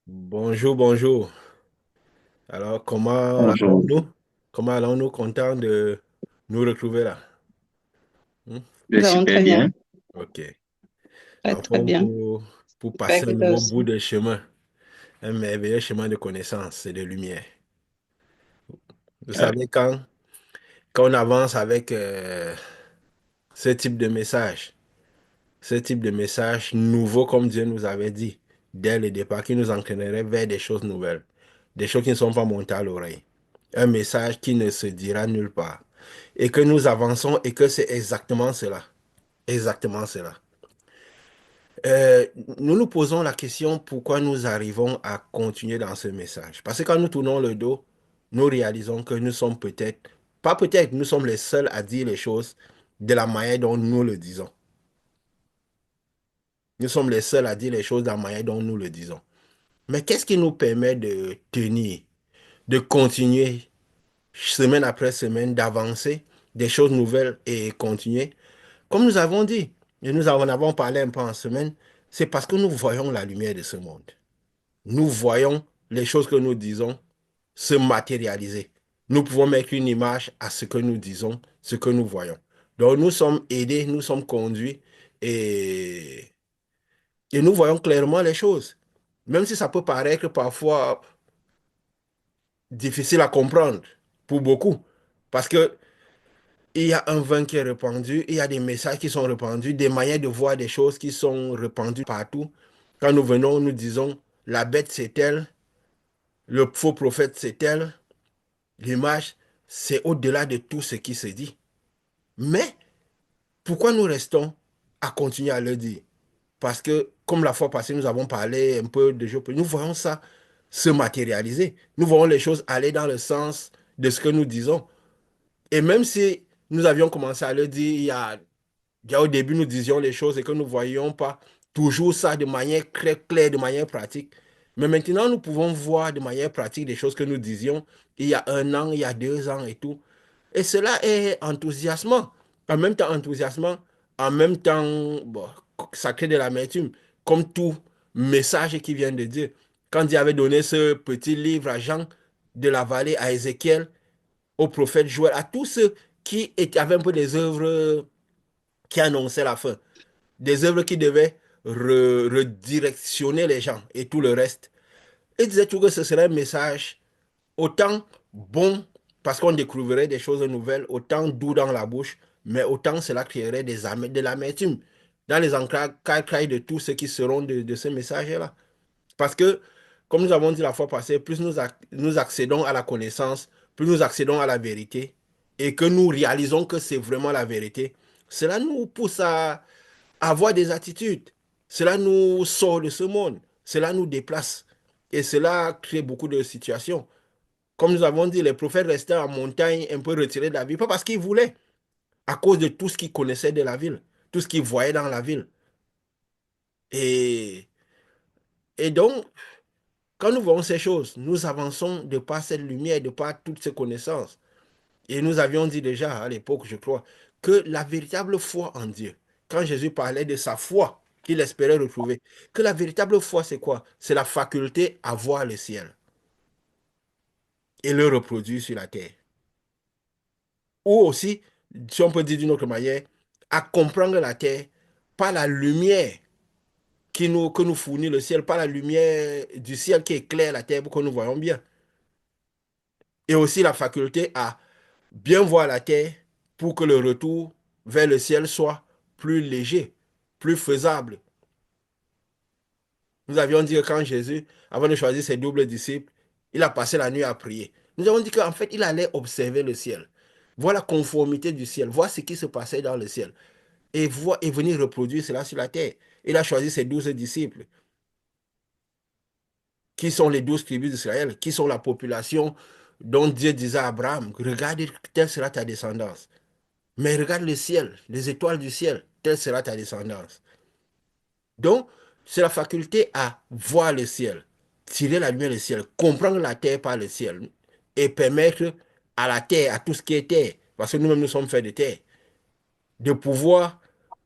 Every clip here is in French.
Bonjour, bonjour. Alors, comment Bonjour, allons-nous? Comment allons-nous? Content de nous retrouver là. Hmm? je vais Nous allons super très bien. bien, OK. très, En très forme bien. pour J'espère passer un que toi nouveau bout aussi. de chemin, un merveilleux chemin de connaissance et de lumière. Vous Euh, savez, quand on avance avec ce type de message, ce type de message nouveau, comme Dieu nous avait dit dès le départ, qui nous entraînerait vers des choses nouvelles, des choses qui ne sont pas montées à l'oreille. Un message qui ne se dira nulle part. Et que nous avançons et que c'est exactement cela. Exactement cela. Euh, nous nous posons la question pourquoi nous arrivons à continuer dans ce message. Parce que quand nous tournons le dos, nous réalisons que nous sommes peut-être, pas peut-être, nous sommes les seuls à dire les choses de la manière dont nous le disons. Nous sommes les seuls à dire les choses de la manière dont nous le disons. Mais qu'est-ce qui nous permet de tenir, de continuer semaine après semaine, d'avancer des choses nouvelles et continuer? Comme nous avons dit, et nous en avons parlé un peu en semaine, c'est parce que nous voyons la lumière de ce monde. Nous voyons les choses que nous disons se matérialiser. Nous pouvons mettre une image à ce que nous disons, ce que nous voyons. Donc nous sommes aidés, nous sommes conduits et, et nous voyons clairement les choses. Même si ça peut paraître parfois difficile à comprendre pour beaucoup. Parce que il y a un vin qui est répandu, il y a des messages qui sont répandus, des manières de voir des choses qui sont répandues partout. Quand nous venons, nous disons, la bête c'est elle, le faux prophète c'est elle, l'image, c'est au-delà de tout ce qui se dit. Mais pourquoi nous restons à continuer à le dire? Parce que, comme la fois passée, nous avons parlé un peu de jeux, nous voyons ça se matérialiser. Nous voyons les choses aller dans le sens de ce que nous disons. Et même si nous avions commencé à le dire il y a au début, nous disions les choses et que nous ne voyions pas toujours ça de manière très claire, de manière pratique. Mais maintenant, nous pouvons voir de manière pratique des choses que nous disions il y a un an, il y a 2 ans et tout. Et cela est enthousiasmant. En même temps enthousiasmant, en même temps, bon, ça crée de l'amertume. Comme tout message qui vient de Dieu. Quand Dieu avait donné ce petit livre à Jean de la vallée, à Ézéchiel, au prophète Joël, à tous ceux avaient un peu des œuvres qui annonçaient la fin, des œuvres qui devaient redirectionner les gens et tout le reste. Il disait tout que ce serait un message autant bon parce qu'on découvrirait des choses nouvelles, autant doux dans la bouche, mais autant cela créerait de l'amertume dans les entrailles de tous ceux qui seront de ce message-là. Parce que, comme nous avons dit la fois passée, plus nous accédons à la connaissance, plus nous accédons à la vérité, et que nous réalisons que c'est vraiment la vérité, cela nous pousse à avoir des attitudes. Cela nous sort de ce monde. Cela nous déplace. Et cela crée beaucoup de situations. Comme nous avons dit, les prophètes restaient en montagne un peu retirés de la ville, pas parce qu'ils voulaient, à cause de tout ce qu'ils connaissaient de la ville, tout ce qu'ils voyaient dans la ville. Et, et donc, quand nous voyons ces choses, nous avançons de par cette lumière, de par toutes ces connaissances. Et nous avions dit déjà à l'époque, je crois, que la véritable foi en Dieu, quand Jésus parlait de sa foi qu'il espérait retrouver, que la véritable foi, c'est quoi? C'est la faculté à voir le ciel et le reproduire sur la terre. Ou aussi, si on peut dire d'une autre manière, à comprendre la terre par la lumière que nous fournit le ciel, par la lumière du ciel qui éclaire la terre pour que nous voyons bien. Et aussi la faculté à bien voir la terre pour que le retour vers le ciel soit plus léger, plus faisable. Nous avions dit que quand Jésus, avant de choisir ses doubles disciples, il a passé la nuit à prier. Nous avons dit qu'en fait, il allait observer le ciel, voir la conformité du ciel, voir ce qui se passait dans le ciel et venir reproduire cela sur la terre. Il a choisi ses 12 disciples, qui sont les 12 tribus d'Israël, qui sont la population dont Dieu disait à Abraham, regarde, telle sera ta descendance. Mais regarde le ciel, les étoiles du ciel, telle sera ta descendance. Donc, c'est la faculté à voir le ciel, tirer la lumière du ciel, comprendre la terre par le ciel et permettre à la terre, à tout ce qui est terre, parce que nous-mêmes nous sommes faits de terre, de pouvoir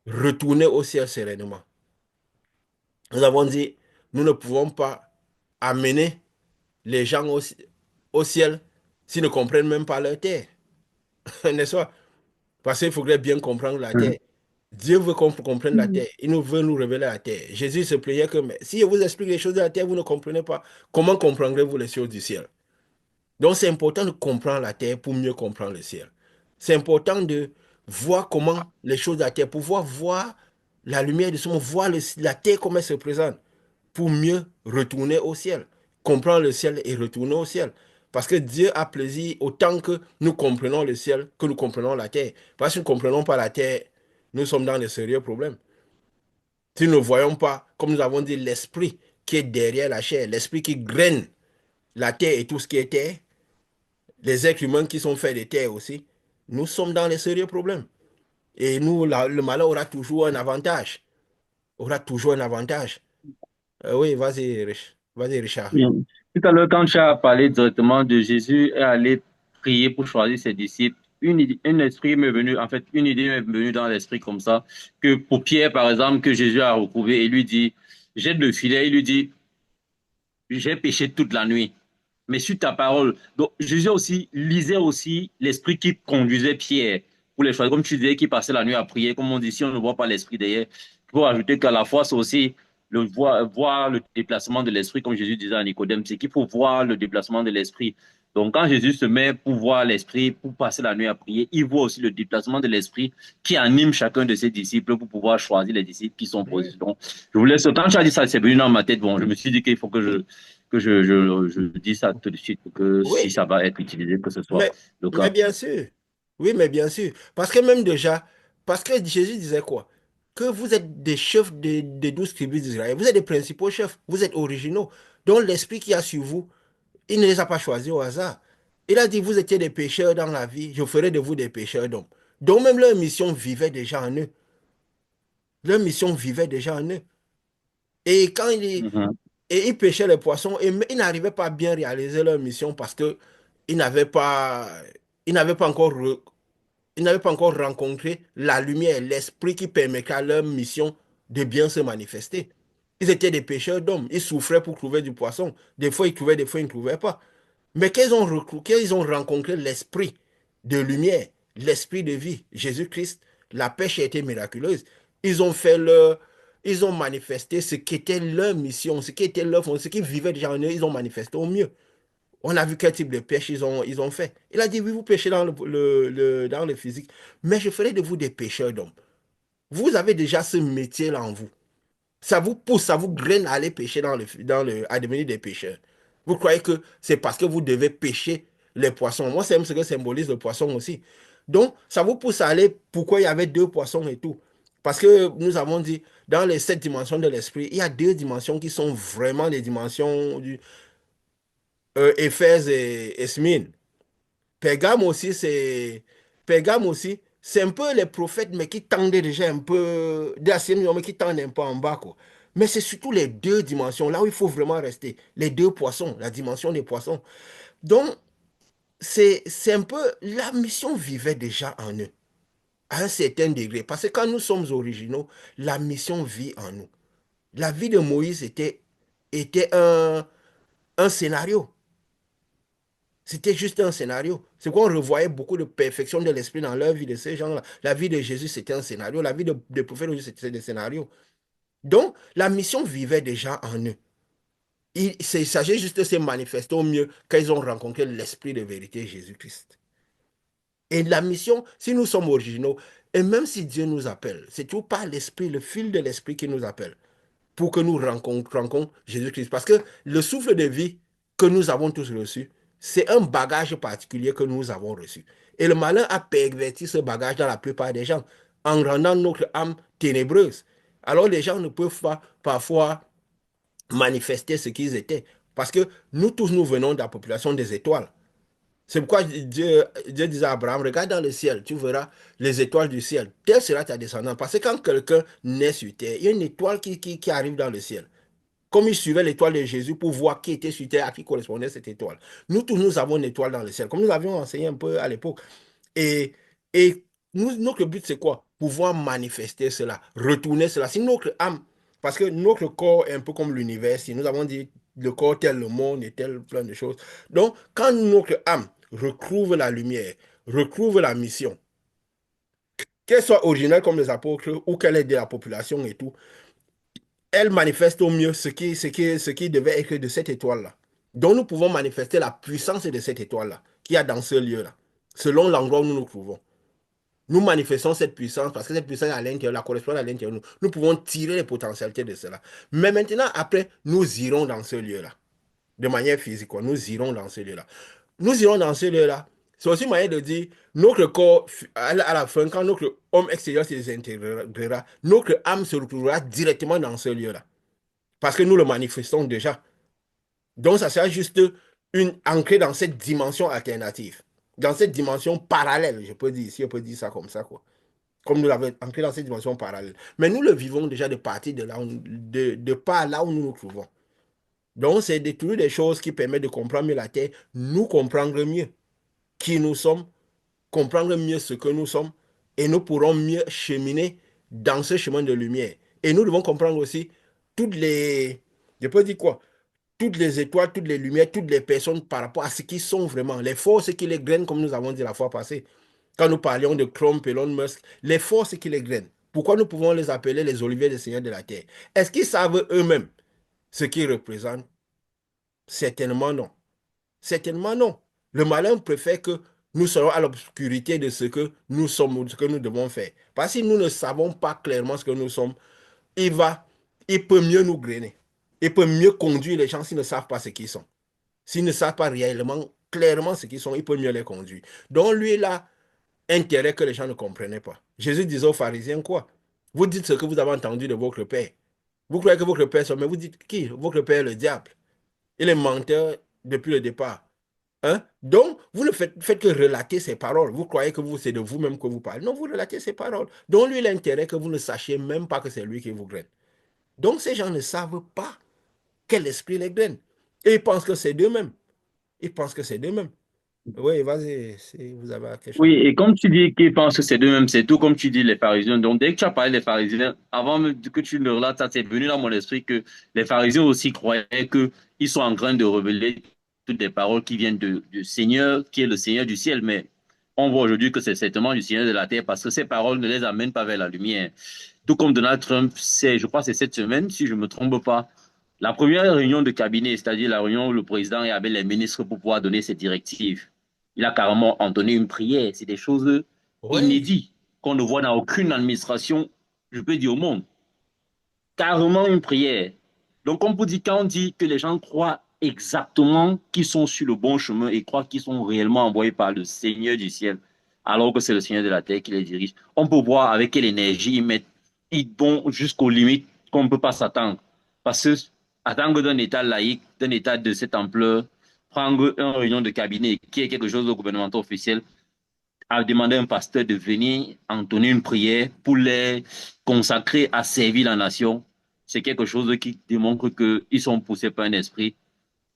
retourner au ciel sereinement. Nous avons dit, nous ne pouvons pas amener les gens au ciel s'ils ne comprennent même pas leur terre. N'est-ce pas? Parce qu'il faudrait bien comprendre la terre. Mhm. Dieu veut qu'on comprenne la terre. Il nous veut nous révéler la terre. Jésus se plaignait que mais si je vous explique les choses de la terre, vous ne comprenez pas. Comment comprendrez-vous les choses du ciel? Donc c'est important de comprendre la terre pour mieux comprendre le ciel. C'est important de voir comment les choses de la terre, pouvoir voir la lumière de ce monde, voir la terre comment elle se présente pour mieux retourner au ciel, comprendre le ciel et retourner au ciel. Parce que Dieu a plaisir autant que nous comprenons le ciel que nous comprenons la terre. Parce que nous ne comprenons pas la terre, nous sommes dans de sérieux problèmes. Si nous ne voyons pas, comme nous avons dit, l'esprit qui est derrière la chair, l'esprit qui graine la terre et tout ce qui est terre, les êtres humains qui sont faits de terre aussi, nous sommes dans les sérieux problèmes. Et nous, le malheur aura toujours un avantage. Aura toujours un avantage. Oui, vas-y, vas-y, Richard. Bien. Tout à l'heure, quand tu as parlé directement de Jésus est allé prier pour choisir ses disciples, un esprit m'est venu, en fait, une idée m'est venue dans l'esprit comme ça, que pour Pierre, par exemple, que Jésus a retrouvé et lui dit, jette le filet, il lui dit, j'ai péché toute la nuit, mais sur ta parole. Donc, Jésus aussi lisait aussi l'esprit qui conduisait Pierre pour les choisir. Comme tu disais, qui passait la nuit à prier, comme on dit, si on ne voit pas l'esprit derrière, il faut ajouter qu'à la fois, c'est aussi voir le déplacement de l'esprit, comme Jésus disait à Nicodème, c'est qu'il faut voir le déplacement de l'esprit. Donc, quand Jésus se met pour voir l'esprit, pour passer la nuit à prier, il voit aussi le déplacement de l'esprit qui anime chacun de ses disciples pour pouvoir choisir les disciples qui sont Oui, positifs. Donc, je voulais, quand tu as dit ça, c'est venu dans ma tête. Bon, je me suis dit qu'il faut que je dis ça tout de suite pour que si oui, ça va être utilisé, que ce soit mais, le mais cas. bien sûr. Oui, mais bien sûr. Parce que même déjà, parce que Jésus disait quoi? Que vous êtes des chefs des 12 tribus d'Israël. Vous êtes des principaux chefs. Vous êtes originaux. Donc l'esprit qui a sur vous, il ne les a pas choisis au hasard. Il a dit, vous étiez des pécheurs dans la vie, je ferai de vous des pécheurs d'hommes. Donc même leur mission vivait déjà en eux. Leur mission vivait déjà en eux. Et quand Mhm. ils pêchaient les poissons, et ils n'arrivaient pas à bien réaliser leur mission parce que ils n'avaient pas, ils n'avaient pas encore, ils n'avaient pas encore rencontré la lumière, l'esprit qui permettait à leur mission de bien se manifester. Ils étaient des pêcheurs d'hommes. Ils souffraient pour trouver du poisson. Des fois, ils trouvaient, des fois, ils ne trouvaient pas. Mais quand ils ont rencontré l'esprit de lumière, l'esprit de vie, Jésus-Christ, la pêche a été miraculeuse. Ils ont fait leur, ils ont manifesté ce qui était leur mission, ce qui était leur fonction, ce qu'ils vivaient déjà en eux, ils ont manifesté au mieux. On a vu quel type de pêche ils ont fait. Il a dit, oui, vous pêchez dans dans le physique, mais je ferai de vous des pêcheurs d'hommes. Vous avez déjà ce métier-là en vous. Ça vous pousse, ça vous graine à aller pêcher à devenir des pêcheurs. Vous croyez que c'est parce que vous devez pêcher les poissons. Moi, c'est ce que symbolise le poisson aussi. Donc, ça vous pousse à aller pourquoi il y avait deux poissons et tout. Parce que nous avons dit, dans les 7 dimensions de l'esprit, il y a 2 dimensions qui sont vraiment les dimensions du Éphèse et Smyrne. Pergame aussi, Pergame aussi, c'est un peu les prophètes, mais qui tendent déjà un peu, de la sixième, mais qui tendent un peu en bas, quoi. Mais c'est surtout les 2 dimensions, là où il faut vraiment rester. Les deux poissons, la dimension des poissons. Donc, c'est un peu, la mission vivait déjà en eux, à un certain degré. Parce que quand nous sommes originaux, la mission vit en nous. La vie de Moïse était un scénario. C'était juste un scénario. C'est qu'on revoyait beaucoup de perfection de l'esprit dans leur vie de ces gens-là. La vie de Jésus, c'était un scénario. La vie de prophète, c'était des scénarios. Donc, la mission vivait déjà en eux. Il s'agit juste de se manifester au mieux quand ils ont rencontré l'esprit de vérité, Jésus-Christ. Et la mission, si nous sommes originaux, et même si Dieu nous appelle, c'est tout par l'esprit, le fil de l'esprit qui nous appelle pour que nous rencontrions Jésus-Christ. Parce que le souffle de vie que nous avons tous reçu, c'est un bagage particulier que nous avons reçu. Et le malin a perverti ce bagage dans la plupart des gens en rendant notre âme ténébreuse. Alors les gens ne peuvent pas parfois manifester ce qu'ils étaient. Parce que nous tous, nous venons de la population des étoiles. C'est pourquoi Dieu disait à Abraham, regarde dans le ciel, tu verras les étoiles du ciel. Telle sera ta descendance. Parce que quand quelqu'un naît sur terre, il y a une étoile qui arrive dans le ciel. Comme il suivait l'étoile de Jésus pour voir qui était sur terre, à qui correspondait cette étoile. Nous tous, nous avons une étoile dans le ciel, comme nous avions enseigné un peu à l'époque. Et, et notre but, c'est quoi? Pouvoir manifester cela, retourner cela. Si notre âme, parce que notre corps est un peu comme l'univers, si nous avons dit le corps tel le monde et tel plein de choses. Donc, quand notre âme retrouve la lumière, retrouve la mission, qu'elle soit originelle comme les apôtres ou qu'elle aide la population et tout, elle manifeste au mieux ce qui devait être de cette étoile-là. Donc nous pouvons manifester la puissance de cette étoile-là qu'il y a dans ce lieu-là, selon l'endroit où nous nous trouvons. Nous manifestons cette puissance parce que cette puissance est à l'intérieur, la correspond à l'intérieur de nous. Nous pouvons tirer les potentialités de cela. Mais maintenant, après, nous irons dans ce lieu-là, de manière physique, quoi. Nous irons dans ce lieu-là. Nous irons dans ce lieu-là. C'est aussi moyen de dire, notre corps, à la fin, quand notre homme extérieur se désintégrera, notre âme se retrouvera directement dans ce lieu-là. Parce que nous le manifestons déjà. Donc, ça sera juste ancré dans cette dimension alternative, dans cette dimension parallèle, je peux dire, si on peut dire ça comme ça, quoi. Comme nous l'avons ancré dans cette dimension parallèle. Mais nous le vivons déjà de partir de là, de par là où nous nous trouvons. Donc, c'est toujours des choses qui permettent de comprendre mieux la Terre, nous comprendre mieux qui nous sommes, comprendre mieux ce que nous sommes, et nous pourrons mieux cheminer dans ce chemin de lumière. Et nous devons comprendre aussi toutes les, je peux dire quoi, toutes les étoiles, toutes les lumières, toutes les personnes par rapport à ce qu'ils sont vraiment, les forces qui les grainent, comme nous avons dit la fois passée. Quand nous parlions de Trump, Elon Musk, les forces qui les grainent. Pourquoi nous pouvons les appeler les oliviers des seigneurs de la terre? Est-ce qu'ils savent eux-mêmes ce qu'ils représentent? Certainement non. Certainement non. Le malin préfère que nous soyons à l'obscurité de ce que nous sommes ou de ce que nous devons faire. Parce que si nous ne savons pas clairement ce que nous sommes, il va, il peut mieux nous grainer. Il peut mieux conduire les gens s'ils ne savent pas ce qu'ils sont. S'ils ne savent pas réellement, clairement ce qu'ils sont, il peut mieux les conduire. Donc lui, il a intérêt que les gens ne comprenaient pas. Jésus disait aux pharisiens quoi? Vous dites ce que vous avez entendu de votre père. Vous croyez que votre père, mais vous dites qui? Votre père est le diable. Il est menteur depuis le départ. Hein? Donc, vous ne faites que relater ses paroles. Vous croyez que c'est de vous-même que vous parlez. Non, vous relatez ses paroles. Donc, lui, il a intérêt que vous ne sachiez même pas que c'est lui qui vous graine. Donc, ces gens ne savent pas quel esprit les graine. Et ils pensent que c'est d'eux-mêmes. Ils pensent que c'est d'eux-mêmes. Oui, vas-y, si vous avez quelque chose. Oui, et comme tu dis qu'ils pensent que c'est d'eux-mêmes, c'est tout comme tu dis les pharisiens. Donc, dès que tu as parlé des pharisiens, avant même que tu le relates, ça c'est venu dans mon esprit que les pharisiens aussi croyaient qu'ils sont en train de révéler toutes les paroles qui viennent du Seigneur, qui est le Seigneur du ciel. Mais on voit aujourd'hui que c'est certainement du Seigneur de la terre parce que ces paroles ne les amènent pas vers la lumière. Tout comme Donald Trump, je crois que c'est cette semaine, si je ne me trompe pas, la première réunion de cabinet, c'est-à-dire la réunion où le président est avec les ministres pour pouvoir donner ses directives. Il a carrément entonné une prière. C'est des choses Oui, inédites qu'on ne voit dans aucune administration, je peux dire, au monde. Carrément une prière. Donc, on peut dire, quand on dit que les gens croient exactement qu'ils sont sur le bon chemin et croient qu'ils sont réellement envoyés par le Seigneur du ciel, alors que c'est le Seigneur de la terre qui les dirige, on peut voir avec quelle énergie ils mettent, ils vont jusqu'aux limites qu'on ne peut pas s'attendre. Parce que, attendre d'un État laïque, d'un État de cette ampleur, prendre une réunion de cabinet qui est quelque chose de gouvernemental officiel, a demandé à un pasteur de venir entonner une prière pour les consacrer à servir la nation. C'est quelque chose qui démontre qu'ils sont poussés par un esprit,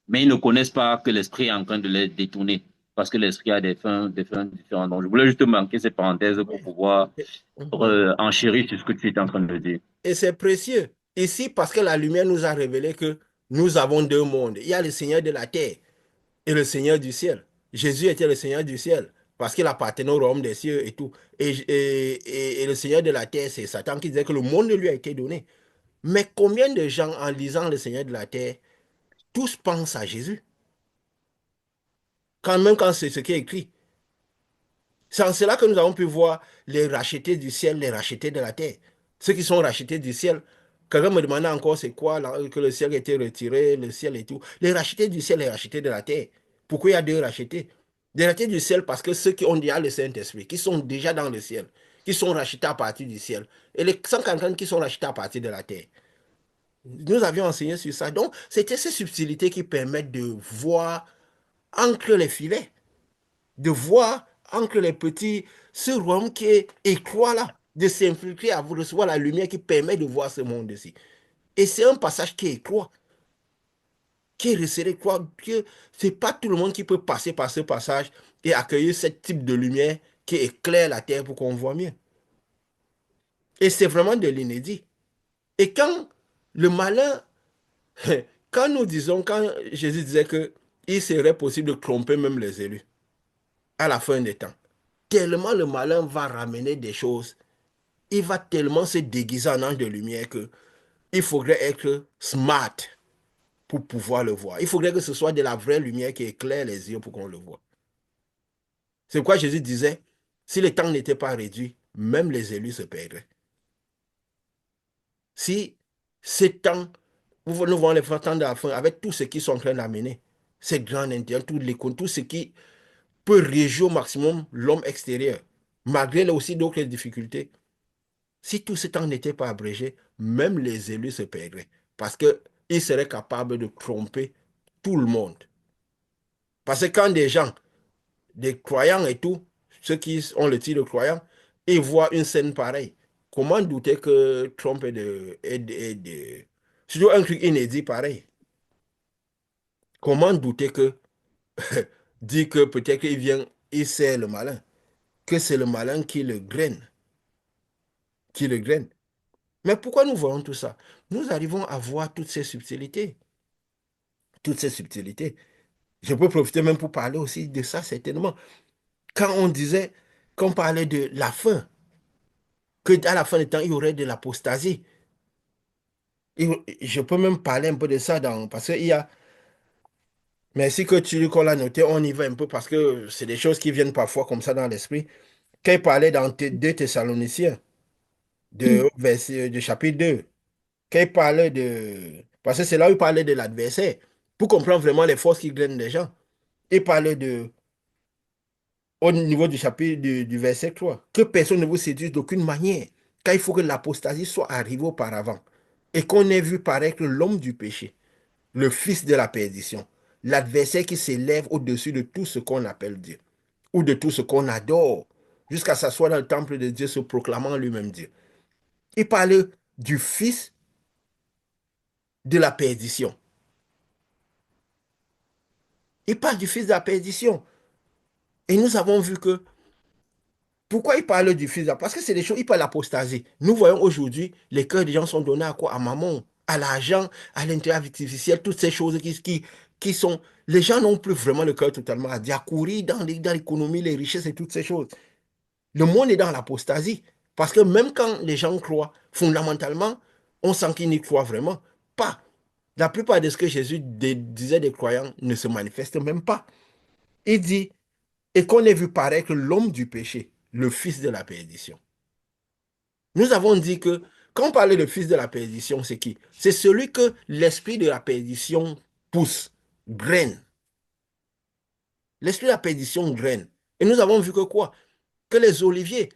mais ils ne connaissent pas que l'esprit est en train de les détourner parce que l'esprit a des fins différentes. Donc, je voulais juste manquer ces parenthèses pour oui. pouvoir Mhm. enchérir sur ce que tu étais en train de dire. Et c'est précieux. Ici, parce que la lumière nous a révélé que nous avons deux mondes. Il y a le Seigneur de la terre et le Seigneur du ciel. Jésus était le Seigneur du ciel parce qu'il appartenait au royaume des cieux et tout. Et le Seigneur de la terre, c'est Satan qui disait que le monde lui a été donné. Mais combien de gens, en lisant le Seigneur de la terre, tous pensent à Jésus, quand même quand c'est ce qui est écrit. C'est en cela que nous avons pu voir les rachetés du ciel, les rachetés de la terre. Ceux qui sont rachetés du ciel. Quelqu'un me demandait encore c'est quoi que le ciel a été retiré, le ciel et tout. Les rachetés du ciel, les rachetés de la terre. Pourquoi il y a deux rachetés? Les rachetés du ciel parce que ceux qui ont déjà le Saint-Esprit, qui sont déjà dans le ciel, qui sont rachetés à partir du ciel. Et les 150 qui sont rachetés à partir de la terre. Nous avions enseigné sur ça. Donc, c'était ces subtilités qui permettent de voir entre les filets, de voir entre les petits, ce royaume qui est étroit là, de s'infiltrer à vous recevoir la lumière qui permet de voir ce monde-ci. Et c'est un passage qui est étroit, qui est resserré, quoi, que c'est pas tout le monde qui peut passer par ce passage et accueillir ce type de lumière qui éclaire la terre pour qu'on voit mieux. Et c'est vraiment de l'inédit. Et quand le malin, quand Jésus disait que il serait possible de tromper même les élus à la fin des temps, tellement le malin va ramener des choses, il va tellement se déguiser en ange de lumière que il faudrait être smart pour pouvoir le voir. Il faudrait que ce soit de la vraie lumière qui éclaire les yeux pour qu'on le voit. C'est pourquoi Jésus disait, si le temps n'était pas réduit, même les élus se perdraient. Si ce temps, nous voyons les temps de la fin avec tout ce qu'ils sont en train d'amener, ces grands intérêts, tout ce qui peut réjouir au maximum l'homme extérieur, malgré aussi d'autres difficultés. Si tout ce temps n'était pas abrégé, même les élus se perdraient. Parce qu'ils seraient capables de tromper tout le monde. Parce que quand des gens, des croyants et tout, ceux qui ont le titre de croyants, ils voient une scène pareille, comment douter que Trump surtout un truc inédit pareil. Comment douter que dit que peut-être qu'il vient, il sait le malin, que c'est le malin qui le graine, qui le graine. Mais pourquoi nous voyons tout ça? Nous arrivons à voir toutes ces subtilités. Toutes ces subtilités. Je peux profiter même pour parler aussi de ça, certainement. Quand on disait, qu'on parlait de la fin, que à la fin du temps, il y aurait de l'apostasie. Je peux même parler un peu de ça parce qu'il y a, merci que tu qu'on l'a noté, on y va un peu parce que c'est des choses qui viennent parfois comme ça dans l'esprit. Quand il parlait dans 2 Thessaloniciens, de chapitre 2, quand il parlait de, parce que c'est là où il parlait de l'adversaire, pour comprendre vraiment les forces qui grainent des gens. Il parlait de, au niveau du chapitre du verset 3, que personne ne vous séduise d'aucune manière, car il faut que l'apostasie soit arrivée auparavant, et qu'on ait vu paraître l'homme du péché, le fils de la perdition, l'adversaire qui s'élève au-dessus de tout ce qu'on appelle Dieu, ou de tout ce qu'on adore, jusqu'à s'asseoir dans le temple de Dieu, se proclamant lui-même Dieu. Il parle du fils de la perdition. Il parle du fils de la perdition. Et nous avons vu que pourquoi il parle du fils? Parce que c'est des choses, il parle d'apostasie. Nous voyons aujourd'hui, les cœurs des gens sont donnés à quoi? À maman, à l'argent, à l'intérêt artificiel, toutes ces choses qui sont... Les gens n'ont plus vraiment le cœur totalement à dire, à courir dans l'économie, les richesses et toutes ces choses. Le monde est dans l'apostasie. Parce que même quand les gens croient, fondamentalement, on sent qu'ils n'y croient vraiment pas. La plupart de ce que Jésus disait des croyants ne se manifeste même pas. Il dit, et qu'on ait vu paraître l'homme du péché, le fils de la perdition. Nous avons dit que quand on parlait de fils de la perdition, c'est qui? C'est celui que l'esprit de la perdition pousse, graine. L'esprit de la perdition graine. Et nous avons vu que quoi? Que les oliviers,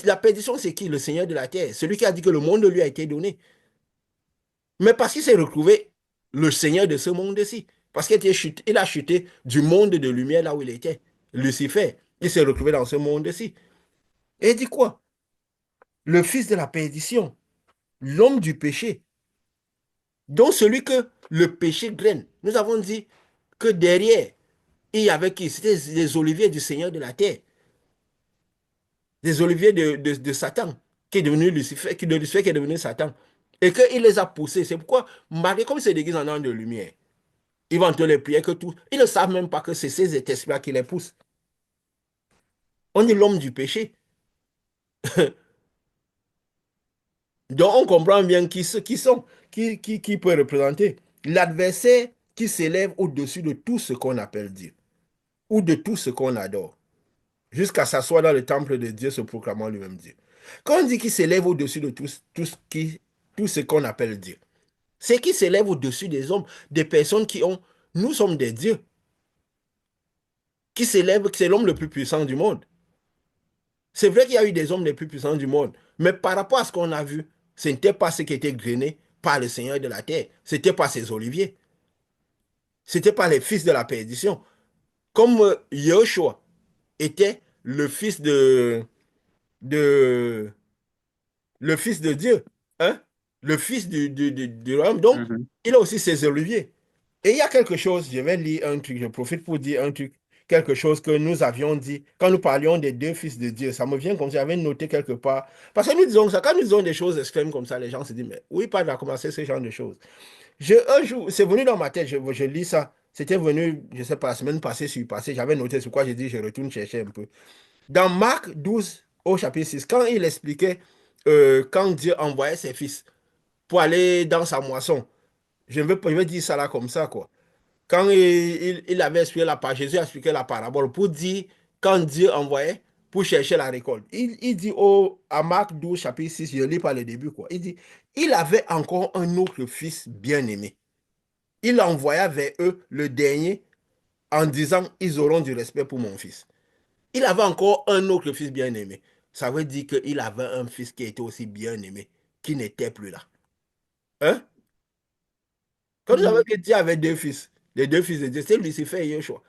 la perdition, c'est qui? Le Seigneur de la terre, celui qui a dit que le monde lui a été donné. Mais parce qu'il s'est retrouvé le Seigneur de ce monde-ci. Parce qu'il a chuté du monde de lumière là où il était. Lucifer, il s'est retrouvé dans ce monde-ci. Et il dit quoi? Le fils de la perdition, l'homme du péché, donc celui que le péché graine. Nous avons dit que derrière, il y avait qui? C'était les oliviers du Seigneur de la terre, les oliviers de Satan, qui est devenu Lucifer, de Lucifer qui est devenu Satan. Et qu'il les a poussés. C'est pourquoi, malgré comme c'est déguisé en ange de lumière, ils vont te les prier que tout. Ils ne savent même pas que c'est ces esprits-là qui les poussent. On est l'homme du péché. Donc on comprend bien qui sont, qui peut représenter l'adversaire qui s'élève au-dessus de tout ce qu'on appelle Dieu ou de tout ce qu'on adore, jusqu'à s'asseoir dans le temple de Dieu se proclamant lui-même Dieu. Quand on dit qu'il s'élève au-dessus de tout ce qu'on appelle Dieu, c'est qu'il s'élève au-dessus des hommes, des personnes qui ont, nous sommes des dieux, qui s'élèvent, c'est l'homme le plus puissant du monde. C'est vrai qu'il y a eu des hommes les plus puissants du monde, mais par rapport à ce qu'on a vu, ce n'était pas ce qui était grainé par le Seigneur de la terre, c'était pas ses oliviers, c'était pas les fils de la perdition. Comme Yahushua était de, le fils de Dieu, hein? Le fils du royaume. Donc, Mhm. il a aussi ses oliviers. Et il y a quelque chose, je vais lire un truc, je profite pour dire un truc. quelque chose que nous avions dit quand nous parlions des deux fils de Dieu. Ça me vient comme si j'avais noté quelque part. Parce que nous disons ça, quand nous disons des choses extrêmes comme ça, les gens se disent, mais oui, pas à commencer ce genre de choses. Un jour, c'est venu dans ma tête, je lis ça. C'était venu, je sais pas, la semaine passée, sur passée, j'avais noté sur quoi j'ai dit, je retourne chercher un peu. Dans Marc 12 au chapitre 6, quand il expliquait, quand Dieu envoyait ses fils pour aller dans sa moisson, je vais dire ça là comme ça, quoi. Quand il avait expliqué Jésus a expliqué la parabole pour dire, quand Dieu envoyait pour chercher la récolte. Il dit à Marc 12, chapitre 6, je ne lis pas le début, quoi. Il dit, il avait encore un autre fils bien-aimé. Il envoya vers eux le dernier en disant, ils auront du respect pour mon fils. Il avait encore un autre fils bien-aimé. Ça veut dire qu'il avait un fils qui était aussi bien-aimé, qui n'était plus là. Hein? Quand vous savez Mhm. que Dieu avait deux fils, les deux fils de Dieu, c'est Lucifer et Yeshua.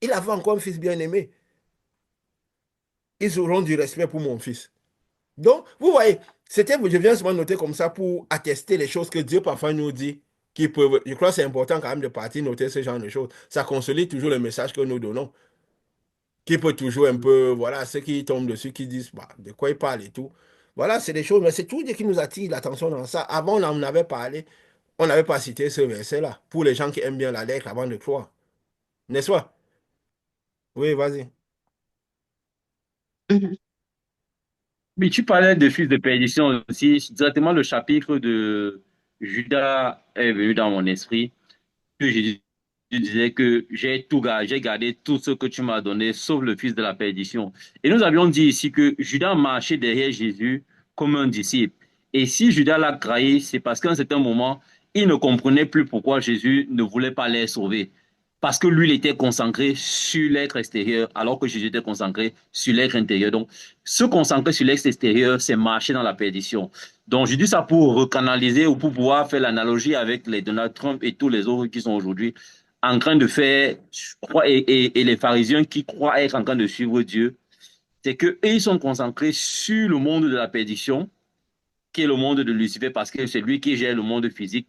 Il avait encore un fils bien-aimé. Ils auront du respect pour mon fils. Donc, vous voyez, je viens seulement noter comme ça pour attester les choses que Dieu parfois nous dit, qui peuvent, je crois que c'est important quand même de partir noter ce genre de choses. Ça consolide toujours le message que nous donnons, qui peut toujours un peu, voilà, ceux qui tombent dessus, qui disent, bah, de quoi il parle et tout. Voilà, c'est des choses, mais c'est tout Dieu qui nous attire l'attention dans ça. Avant, on en avait parlé, on n'avait pas cité ce verset-là, pour les gens qui aiment bien la lettre avant de croire. N'est-ce pas? Oui, vas-y. Mhm. Mais tu parlais de fils de perdition aussi. Directement, le chapitre de Judas est venu dans mon esprit. Que Jésus disait que j'ai tout gardé, j'ai gardé tout ce que tu m'as donné, sauf le fils de la perdition. Et nous avions dit ici que Judas marchait derrière Jésus comme un disciple. Et si Judas l'a trahi, c'est parce qu'à un certain moment, il ne comprenait plus pourquoi Jésus ne voulait pas les sauver. Parce que lui, il était concentré sur l'être extérieur, alors que Jésus était concentré sur l'être intérieur. Donc, se concentrer sur l'être extérieur, c'est marcher dans la perdition. Donc, je dis ça pour recanaliser ou pour pouvoir faire l'analogie avec les Donald Trump et tous les autres qui sont aujourd'hui en train de faire, et les pharisiens qui croient être en train de suivre Dieu, c'est qu'eux, ils sont concentrés sur le monde de la perdition, qui est le monde de Lucifer, parce que c'est lui qui gère le monde physique,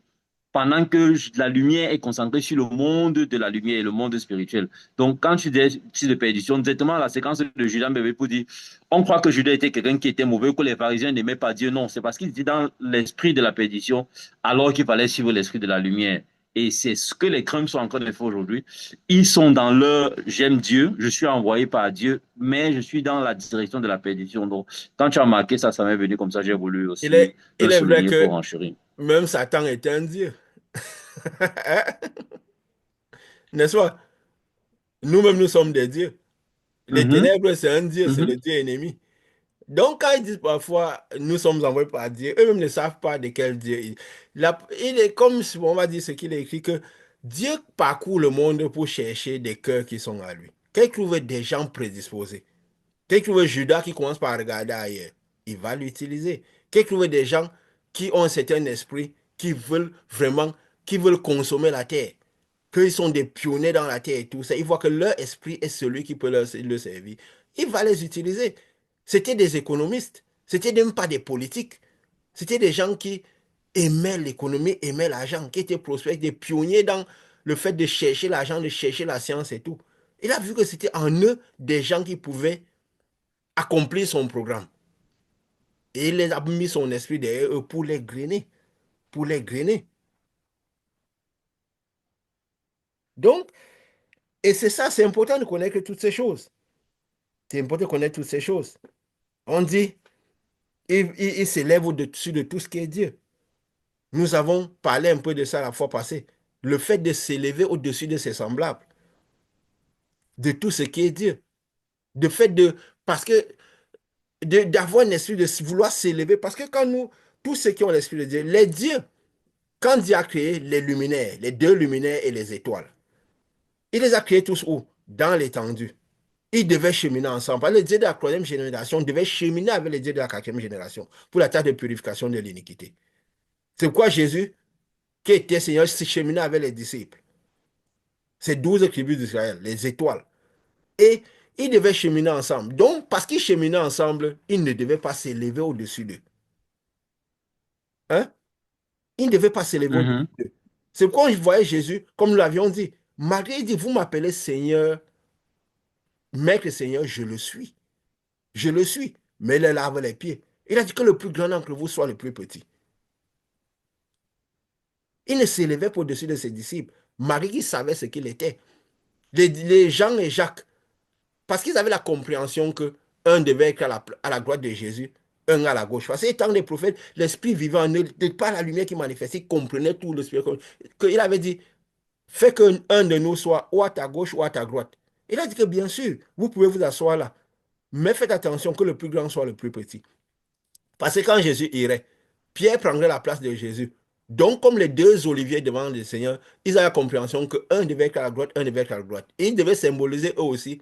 pendant que la lumière est concentrée sur le monde de la lumière et le monde spirituel. Donc, quand tu dis de perdition, directement la séquence de Judas me pour dire, on croit que Judas était quelqu'un qui était mauvais, que les pharisiens n'aimaient pas Dieu. Non, c'est parce qu'il était dans l'esprit de la perdition, alors qu'il fallait suivre l'esprit de la lumière. Et c'est ce que les crèmes sont en train de faire aujourd'hui. Ils sont dans leur j'aime Dieu, je suis envoyé par Dieu, mais je suis dans la direction de la perdition. Donc, quand tu as marqué ça, ça m'est venu comme ça, j'ai voulu aussi Il le est vrai souligner pour que enchérir. même Satan est un Dieu. Hein? N'est-ce pas? Nous-mêmes, nous sommes des dieux. Les Mhm, ténèbres, c'est un Dieu, c'est le mhm. Dieu ennemi. Donc, quand ils disent parfois, nous sommes envoyés par Dieu, eux-mêmes ne savent pas de quel Dieu il est comme, on va dire ce qu'il a écrit, que Dieu parcourt le monde pour chercher des cœurs qui sont à lui. Qu'il trouve des gens prédisposés. Qu'il trouve Judas qui commence par regarder ailleurs, il va l'utiliser. Qu'il trouve des gens qui ont un certain esprit, qui veulent vraiment, qui veulent consommer la terre, qu'ils sont des pionniers dans la terre et tout ça. Il voit que leur esprit est celui qui peut leur servir. Il va les utiliser. C'était des économistes, c'était même pas des politiques. C'était des gens qui aimaient l'économie, aimaient l'argent, qui étaient prospères, des pionniers dans le fait de chercher l'argent, de chercher la science et tout. Il a vu que c'était en eux des gens qui pouvaient accomplir son programme. Et il a mis son esprit derrière eux pour les grainer. Pour les grainer. Donc, et c'est ça, c'est important de connaître toutes ces choses. C'est important de connaître toutes ces choses. On dit, il s'élève au-dessus de tout ce qui est Dieu. Nous avons parlé un peu de ça la fois passée. Le fait de s'élever au-dessus de ses semblables, de tout ce qui est Dieu. De fait de, parce que, d'avoir un esprit de vouloir s'élever, parce que quand nous, tous ceux qui ont l'esprit de Dieu, les dieux, quand Dieu a créé les luminaires, les deux luminaires et les étoiles, il les a créés tous où? Dans l'étendue. Ils devaient cheminer ensemble. Les dieux de la troisième génération devaient cheminer avec les dieux de la quatrième génération pour la tâche de purification de l'iniquité. C'est pourquoi Jésus, qui était Seigneur, cheminait avec les disciples. Ces 12 tribus d'Israël, les étoiles. Et ils devaient cheminer ensemble. Donc, parce qu'ils cheminaient ensemble, ils ne devaient pas s'élever au-dessus d'eux. Hein? Ils ne devaient pas s'élever au-dessus Mhm. d'eux. C'est pourquoi je voyais Jésus, comme nous l'avions dit. Marie dit, vous m'appelez Seigneur. Maître Seigneur, je le suis. Je le suis. Mais il leur lave les pieds. Il a dit que le plus grand d'entre vous soit le plus petit. Il ne s'élevait pas au-dessus de ses disciples. Marie qui savait ce qu'il était. Les Jean et Jacques, parce qu'ils avaient la compréhension que un devait être à la droite de Jésus, un à la gauche. Parce que étant des prophètes, l'Esprit vivant en eux, pas la lumière qui manifestait, ils comprenaient tout le Spirit. Il avait dit, fais qu'un de nous soit ou à ta gauche ou à ta droite. Il a dit que bien sûr, vous pouvez vous asseoir là, mais faites attention que le plus grand soit le plus petit. Parce que quand Jésus irait, Pierre prendrait la place de Jésus. Donc, comme les deux oliviers devant le Seigneur, ils avaient la compréhension qu'un devait être à la droite, un devait être à la droite. Et ils devaient symboliser eux aussi,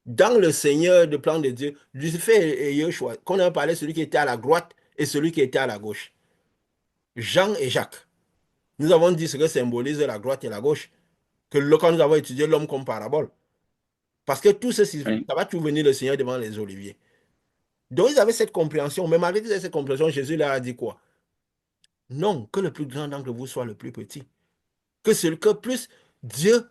dans le Seigneur, de plan de Dieu, Lucifer et Yeshua, qu'on a parlé, celui qui était à la droite et celui qui était à la gauche. Jean et Jacques. Nous avons dit ce que symbolise la droite et la gauche, que quand nous avons étudié l'homme comme parabole. Parce que tout ceci, Oui. ça va tout venir le Seigneur devant les oliviers. Donc, ils avaient cette compréhension. Mais malgré cette compréhension, Jésus leur a dit quoi? Non, que le plus grand d'entre vous soit le plus petit. Que plus Dieu,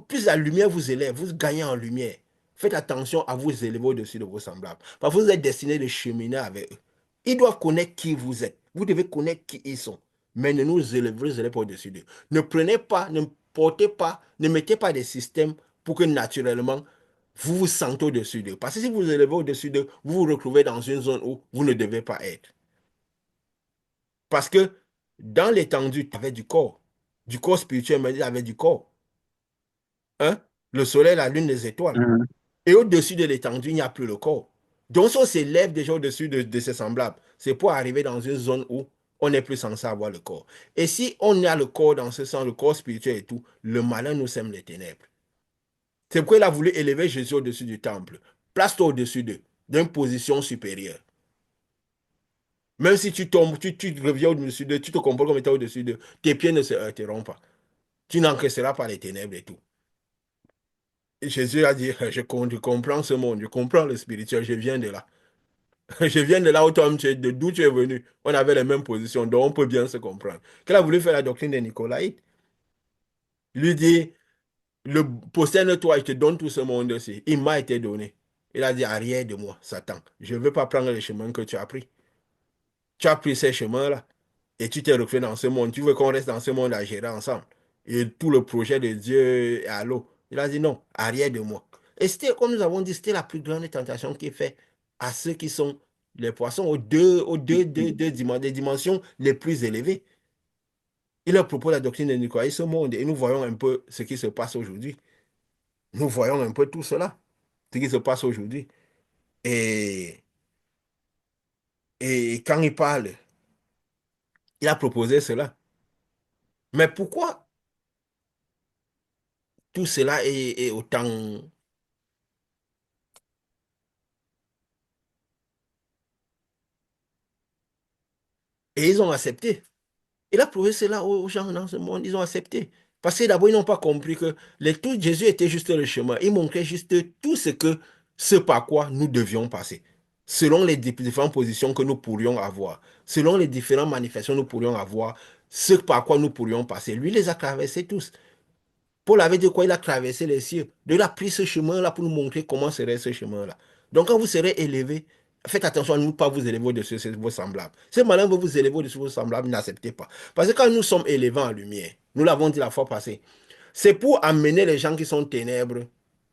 plus la lumière vous élève, vous gagnez en lumière. Faites attention à vous élever au-dessus de vos semblables. Parce que vous êtes destinés de cheminer avec eux. Ils doivent connaître qui vous êtes. Vous devez connaître qui ils sont. Mais ne nous élevez pas au-dessus d'eux. Ne prenez pas, ne portez pas, ne mettez pas des systèmes pour que naturellement vous vous sentez au-dessus d'eux. Parce que si vous vous élevez au-dessus d'eux, vous vous retrouvez dans une zone où vous ne devez pas être. Parce que dans l'étendue, tu avais du corps spirituel, mais il y avait du corps. Hein? Le soleil, la lune, les étoiles. Mhm. Et au-dessus de l'étendue, il n'y a plus le corps. Donc, si on s'élève déjà au-dessus de ses semblables, c'est pour arriver dans une zone où on n'est plus censé avoir le corps. Et si on a le corps dans ce sens, le corps spirituel et tout, le malin nous sème les ténèbres. C'est pourquoi il a voulu élever Jésus au-dessus du temple. Place-toi au-dessus d'eux, d'une position supérieure. Même si tu tombes, tu reviens au-dessus d'eux, tu te comportes comme étant au-dessus d'eux, tes pieds ne se heurteront pas. Tu n'encaisseras pas les ténèbres et tout. Et Jésus a dit, je comprends ce monde, je comprends le spirituel, je viens de là. Je viens de là où toi, d'où tu es venu. On avait les mêmes positions, donc on peut bien se comprendre. Qu'elle a voulu faire la doctrine des Nicolaïtes. Il lui dit, possède-toi, je te donne tout ce monde-ci. Il m'a été donné. Il a dit, arrière de moi, Satan. Je ne veux pas prendre le chemin que tu as pris. Tu as pris ces chemins-là et tu t'es retrouvé dans ce monde. Tu veux qu'on reste dans ce monde à gérer ensemble. Et tout le projet de Dieu est à l'eau. Il a dit non, arrière de moi. Et c'était, comme nous avons dit, c'était la plus grande tentation qui est faite à ceux qui sont les poissons des dimensions les plus élevées. Il leur propose la doctrine de Nicolas, ce monde, et nous voyons un peu ce qui se passe aujourd'hui. Nous voyons un peu tout cela, ce qui se passe aujourd'hui. Et, et quand il parle, il a proposé cela. Mais pourquoi tout cela est autant... Et ils ont accepté. Il a prouvé cela aux gens dans ce monde, ils ont accepté. Parce que d'abord, ils n'ont pas compris que tout Jésus était juste le chemin. Il montrait juste tout ce par quoi nous devions passer. Selon les différentes positions que nous pourrions avoir, selon les différentes manifestations que nous pourrions avoir, ce par quoi nous pourrions passer. Lui les a traversés tous. Paul avait dit quoi? Il a traversé les cieux. Il a pris ce chemin-là pour nous montrer comment serait ce chemin-là. Donc, quand vous serez élevé, faites attention à ne pas vous élever au-dessus de vos semblables. Si malin veut vous élever au-dessus de vos semblables, n'acceptez pas. Parce que quand nous sommes élevés en lumière, nous l'avons dit la fois passée, c'est pour amener les gens qui sont ténèbres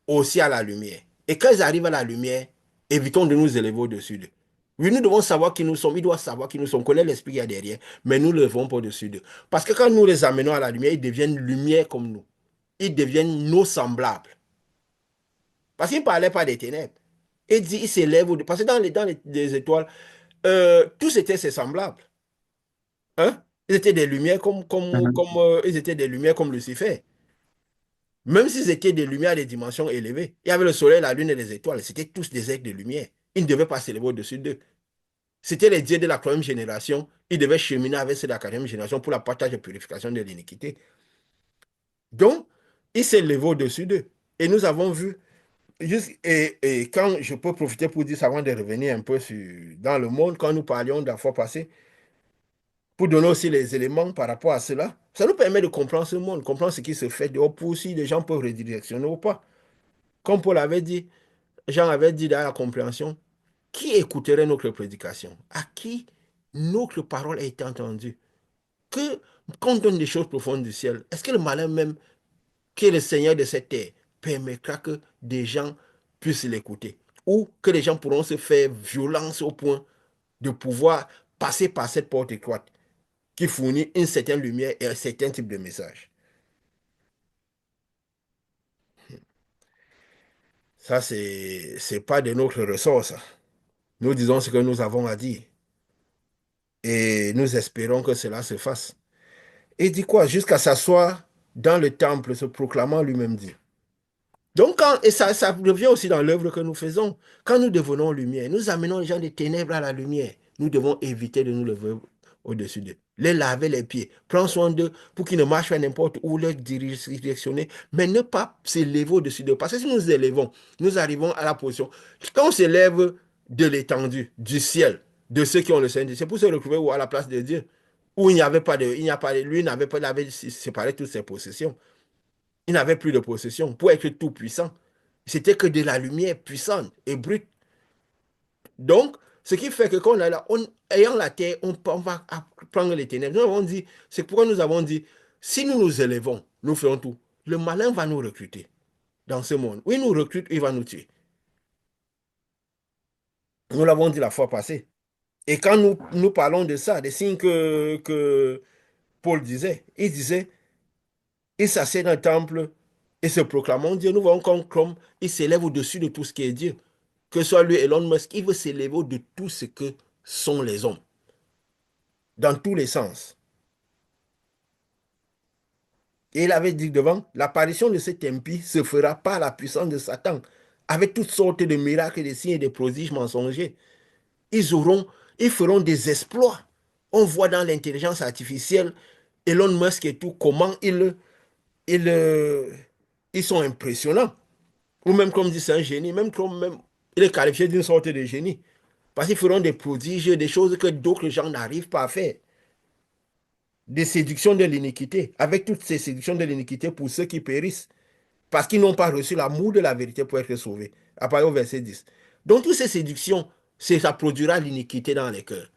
aussi à la lumière. Et quand ils arrivent à la lumière, évitons de nous élever au-dessus d'eux. Oui, nous devons savoir qui nous sommes, ils doivent savoir qui nous sommes, connaître l'esprit qu'il y a derrière, mais nous ne le faisons pas au-dessus d'eux. Parce que quand nous les amenons à la lumière, ils deviennent lumière comme nous. Ils deviennent nos semblables. Parce qu'il ne parlait pas des ténèbres. Il dit, il s'élève, parce que les étoiles, tous étaient ses semblables. Hein? Ils étaient des lumières Mhm. ils étaient des lumières comme Lucifer. Même s'ils étaient des lumières à des dimensions élevées. Il y avait le soleil, la lune et les étoiles. C'était tous des êtres de lumière. Ils ne devaient pas s'élever au-dessus d'eux. C'était les dieux de la troisième génération. Ils devaient cheminer avec ceux de la quatrième génération pour la partage et purification de l'iniquité. Donc, il s'est levé au-dessus d'eux. Et nous avons vu et quand je peux profiter pour dire ça avant de revenir un peu dans le monde, quand nous parlions de la fois passée, pour donner aussi les éléments par rapport à cela, ça nous permet de comprendre ce monde, comprendre ce qui se fait dehors pour si les gens peuvent redirectionner ou pas. Comme Paul avait dit, Jean avait dit dans la compréhension, qui écouterait notre prédication? À qui notre parole a été entendue? Que qu'on donne des choses profondes du ciel, est-ce que le malin même, qui est le Seigneur de cette terre, permettra que des gens puissent l'écouter? Ou que les gens pourront se faire violence au point de pouvoir passer par cette porte étroite qui fournit une certaine lumière et un certain type de message? Ça, c'est pas de notre ressort, ça. Nous disons ce que nous avons à dire et nous espérons que cela se fasse. Et dit quoi? Jusqu'à s'asseoir dans le temple, se proclamant lui-même Dieu. Donc, et ça revient aussi dans l'œuvre que nous faisons. Quand nous devenons lumière, nous amenons les gens des ténèbres à la lumière. Nous devons éviter de nous lever au-dessus d'eux. Les laver les pieds. Prendre soin d'eux pour qu'ils ne marchent pas n'importe où, les directionner, mais ne pas s'élever au-dessus d'eux. Parce que si nous nous élevons, nous arrivons à la position. Quand on s'élève de l'étendue, du ciel, de ceux qui ont le Saint-Esprit, c'est pour se retrouver à la place de Dieu, où il n'y avait pas de, il n'y a pas de, lui n'avait pas, il avait séparé toutes ses possessions. Il n'avait plus de possession pour être tout puissant. C'était que de la lumière puissante et brute. Donc, ce qui fait que quand on est là, ayant la terre, on va prendre les ténèbres. Nous avons dit, c'est pourquoi nous avons dit, si nous nous élevons, nous ferons tout. Le malin va nous recruter dans ce monde. Oui, il nous recrute, il va nous tuer. Nous l'avons dit la fois passée. Et quand nous parlons de ça, des signes que Paul disait, il disait, il s'assied dans le temple et se proclamant Dieu. Nous voyons comme il s'élève au-dessus de tout ce qui est Dieu. Que ce soit lui, Elon Musk, il veut s'élever de tout ce que sont les hommes, dans tous les sens. Et il avait dit devant, l'apparition de cet impie se fera par la puissance de Satan, avec toutes sortes de miracles, des signes et des prodiges mensongers. Ils auront, ils feront des exploits. On voit dans l'intelligence artificielle, Elon Musk et tout, comment ils, ils sont impressionnants. Ou même comme dit, c'est un génie, même comme même, il est qualifié d'une sorte de génie. Parce qu'ils feront des prodiges, des choses que d'autres gens n'arrivent pas à faire. Des séductions de l'iniquité, avec toutes ces séductions de l'iniquité pour ceux qui périssent, parce qu'ils n'ont pas reçu l'amour de la vérité pour être sauvés. À partir au verset 10. Donc, toutes ces séductions, ça produira l'iniquité dans les cœurs.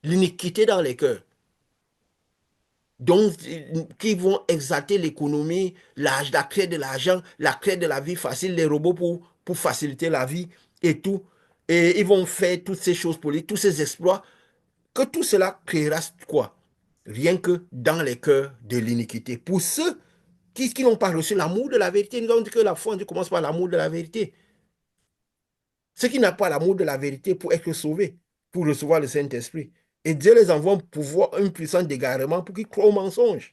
L'iniquité dans les cœurs. Donc, qui vont exalter l'économie, la créer de l'argent, la créer de la vie facile, les robots pour faciliter la vie et tout. Et ils vont faire toutes ces choses politiques, tous ces exploits, que tout cela créera quoi? Rien que dans les cœurs de l'iniquité. Pour ceux qui n'ont pas reçu l'amour de la vérité, nous avons dit que la foi, Dieu commence par l'amour de la vérité. Ceux qui n'ont pas l'amour de la vérité pour être sauvés, pour recevoir le Saint-Esprit. Et Dieu les envoie un pouvoir, un puissant d'égarement pour qu'ils croient au mensonge.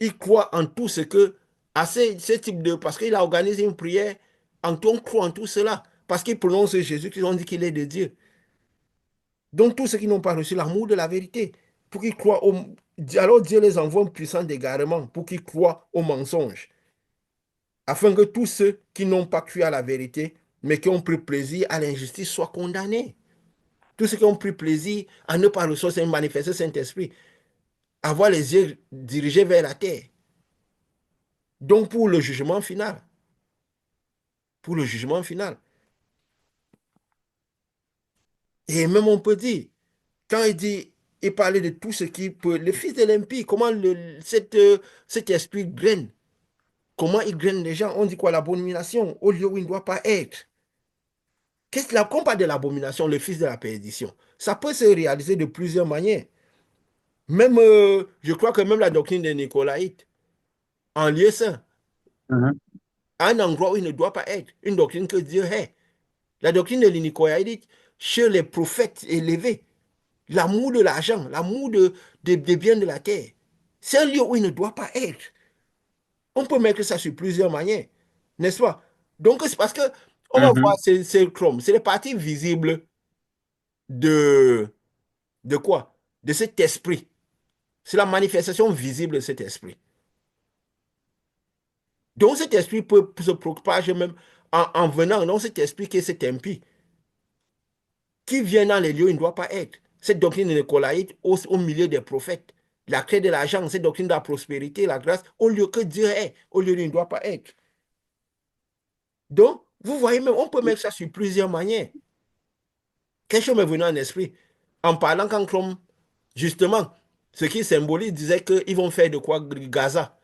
Il croit en tout ce que, à ce type de, parce qu'il a organisé une prière, en tout, on croit en tout cela, parce qu'il prononce Jésus, qu'ils ont dit qu'il est de Dieu. Donc tous ceux qui n'ont pas reçu l'amour de la vérité, pour qu'ils croient au, alors Dieu les envoie un puissant d'égarement, pour qu'ils croient au mensonge, afin que tous ceux qui n'ont pas cru à la vérité, mais qui ont pris plaisir à l'injustice, soient condamnés. Tous ceux qui ont pris plaisir à ne pas recevoir manifester Saint-Esprit, avoir les yeux dirigés vers la terre. Donc pour le jugement final. Pour le jugement final. Et même on peut dire, quand il dit, il parlait de tout ce qui peut, le fils de l'impie, comment cet esprit graine, comment il graine les gens, on dit quoi, l'abomination, au lieu où il ne doit pas être. Qu'est-ce qu'on parle de l'abomination, le fils de la perdition? Ça peut se réaliser de plusieurs manières. Même, je crois que même la doctrine des Nicolaïtes, en lieu saint, Mhm. un endroit où il ne doit pas être, une doctrine que Dieu est. La doctrine de l'Inicoïdite, chez les prophètes élevés, l'amour de l'argent, l'amour des biens de la terre, c'est un lieu où il ne doit pas être. On peut mettre ça sur plusieurs manières, n'est-ce pas? Donc, c'est parce que on va voir Mhm. ces chromes, c'est les parties visibles de, de quoi? De cet esprit. C'est la manifestation visible de cet esprit. Donc, cet esprit peut se propager même en venant dans cet esprit qui est cet impie, qui vient dans les lieux où il ne doit pas être. Cette doctrine de Nicolaïte au milieu des prophètes. La clé de l'argent, cette doctrine de la prospérité, la grâce, au lieu que Dieu est, au lieu où il ne doit pas être. Donc, Vous voyez, même, on peut mettre ça sur plusieurs manières. Quelque chose m'est venu en esprit. En parlant quand Trump, justement, ce qui symbolise, disait qu'ils vont faire de quoi Gaza.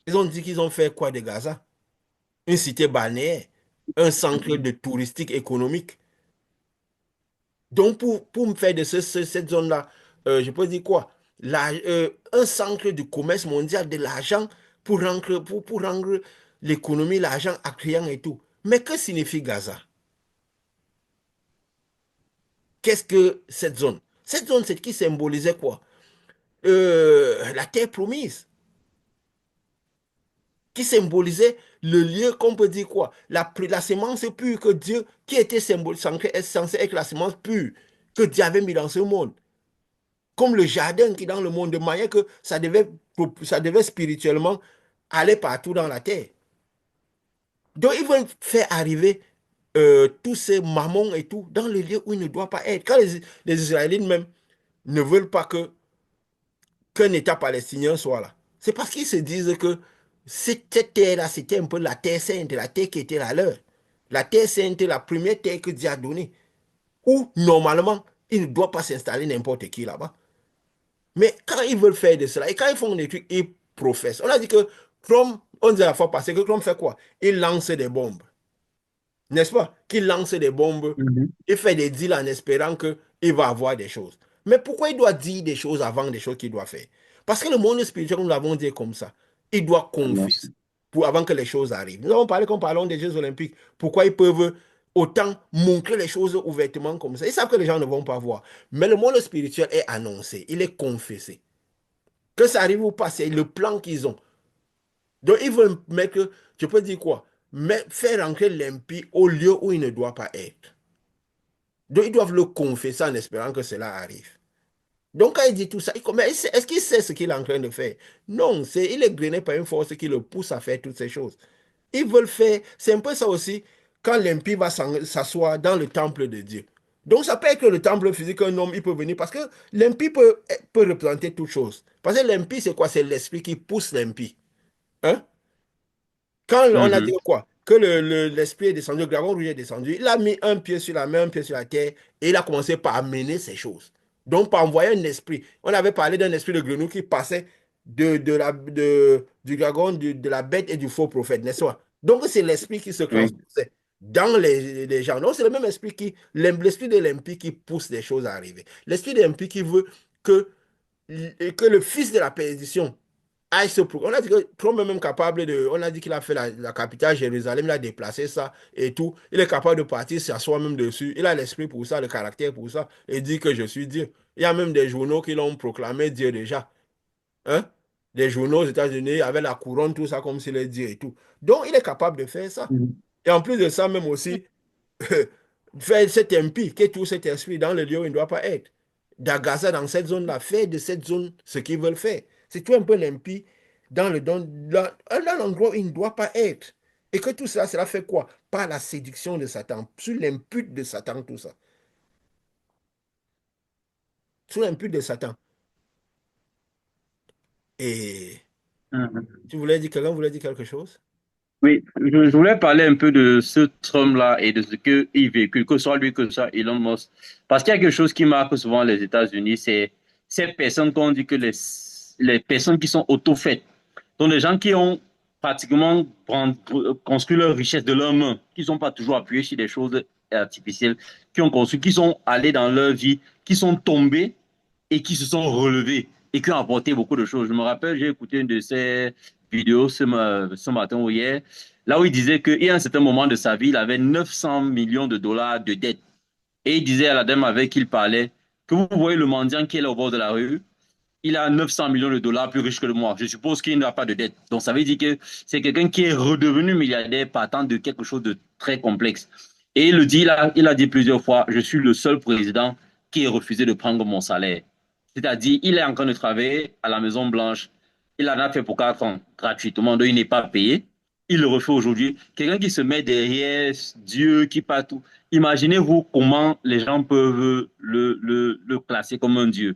Ils ont dit qu'ils ont fait quoi de Gaza? Une cité balnéaire, un centre de touristique économique. Donc, pour me faire de cette zone-là, je peux dire quoi? Un centre de commerce mondial, de l'argent pour rendre l'économie, l'argent attrayant et tout. Mais que signifie Gaza? Qu'est-ce que cette zone? Cette zone, c'est qui symbolisait quoi? La terre promise, qui symbolisait le lieu qu'on peut dire quoi? La sémence pure que Dieu, qui était censé être la sémence pure que Dieu avait mis dans ce monde. Comme le jardin qui est dans le monde, de manière que ça devait spirituellement aller partout dans la terre. Donc, ils veulent faire arriver tous ces mammons et tout dans le lieu où il ne doit pas être. Quand les Israélites même ne veulent pas qu'un État palestinien soit là, c'est parce qu'ils se disent que cette terre-là, c'était un peu la terre sainte, la terre qui était la leur. La terre sainte est la première terre que Dieu a donnée, où normalement, il ne doit pas s'installer n'importe qui là-bas. Mais quand ils veulent faire de cela, et quand ils font des trucs, ils professent. On a dit que Trump, on dit la fois passée que Trump fait quoi? Il lance des bombes, n'est-ce pas? Qu'il lance des bombes, Mhm. il fait des deals en espérant qu'il va avoir des choses. Mais pourquoi il doit dire des choses avant des choses qu'il doit faire? Parce que le monde spirituel, nous l'avons dit comme ça, il doit confesser Merci. avant que les choses arrivent. Nous avons parlé, comme parlons des Jeux Olympiques, pourquoi ils peuvent autant montrer les choses ouvertement comme ça. Ils savent que les gens ne vont pas voir. Mais le monde spirituel est annoncé, il est confessé. Que ça arrive ou pas, c'est le plan qu'ils ont. Donc, ils veulent mettre, je peux dire quoi? Mais faire entrer l'impie au lieu où il ne doit pas être. Donc, ils doivent le confesser en espérant que cela arrive. Donc, quand il dit tout ça, est-ce qu'il sait ce qu'il est en train de faire? Non, il est grainé par une force qui le pousse à faire toutes ces choses. Ils veulent faire, c'est un peu ça aussi, quand l'impie va s'asseoir dans le temple de Dieu. Donc, ça peut être que le temple physique, un homme, il peut venir, parce que l'impie peut représenter toute chose. Parce que l'impie, c'est quoi? C'est l'esprit qui pousse l'impie. Hein? Quand on a dit Mhm. quoi? Que l'esprit est descendu, le dragon rouge est descendu, il a mis un pied sur la mer, un pied sur la terre, et il a commencé par amener ces choses. Donc, par envoyer un esprit. On avait parlé d'un esprit de grenouille qui passait du dragon, de la bête et du faux prophète, n'est-ce pas? Donc, c'est l'esprit qui se Oui. transposait dans les gens. Donc, c'est le même esprit l'esprit de l'impie qui pousse les choses à arriver. L'esprit de l'impie qui veut que, que le fils de la perdition on a dit que Trump est même capable de. On a dit qu'il a fait la capitale Jérusalem, il a déplacé ça et tout. Il est capable de partir s'asseoir même dessus. Il a l'esprit pour ça, le caractère pour ça, et dit que je suis Dieu. Il y a même des journaux qui l'ont proclamé Dieu déjà. Hein? Des journaux aux États-Unis avec la couronne, tout ça, comme s'il est Dieu et tout. Donc, il est capable de faire ça. Mhm. Et en plus de ça, même aussi, faire cet impie, qui est tout cet esprit dans le lieu où il ne doit pas être. D'Agaza, dans cette zone-là, faire de cette zone ce qu'ils veulent faire. C'est tout un peu l'impie dans l'endroit où il ne doit pas être. Et que tout ça, cela fait quoi? Par la séduction de Satan, sous l'impute de Satan, tout ça. Sous l'impute de Satan. Et Mhm. quelqu'un voulait dire quelque chose? Oui, je voulais parler un peu de ce Trump-là et de ce qu'il véhicule, que ce soit lui, que ce soit Elon Musk. Parce qu'il y a quelque chose qui marque souvent les États-Unis, c'est ces personnes qu'on dit que les personnes qui sont auto-faites. Donc, les gens qui ont pratiquement construit leur richesse de leurs mains, qui ne sont pas toujours appuyés sur des choses artificielles, qui ont construit, qui sont allés dans leur vie, qui sont tombés et qui se sont relevés et qui ont apporté beaucoup de choses. Je me rappelle, j'ai écouté une de ces vidéos ce matin ou hier, là où il disait qu'à un certain moment de sa vie, il avait 900 millions de dollars de dettes. Et il disait à la dame avec qui il parlait que vous voyez le mendiant qui est là au bord de la rue, il a 900 millions de dollars plus riche que moi. Je suppose qu'il n'a pas de dette. Donc ça veut dire que c'est quelqu'un qui est redevenu milliardaire partant de quelque chose de très complexe. Et il le dit, il a dit plusieurs fois, je suis le seul président qui ait refusé de prendre mon salaire. C'est-à-dire, il est en train de travailler à la Maison Blanche. Il en a fait pour 4 ans gratuitement, donc il n'est pas payé. Il le refait aujourd'hui. Quelqu'un qui se met derrière Dieu, qui partout. Imaginez-vous comment les gens peuvent le classer comme un Dieu.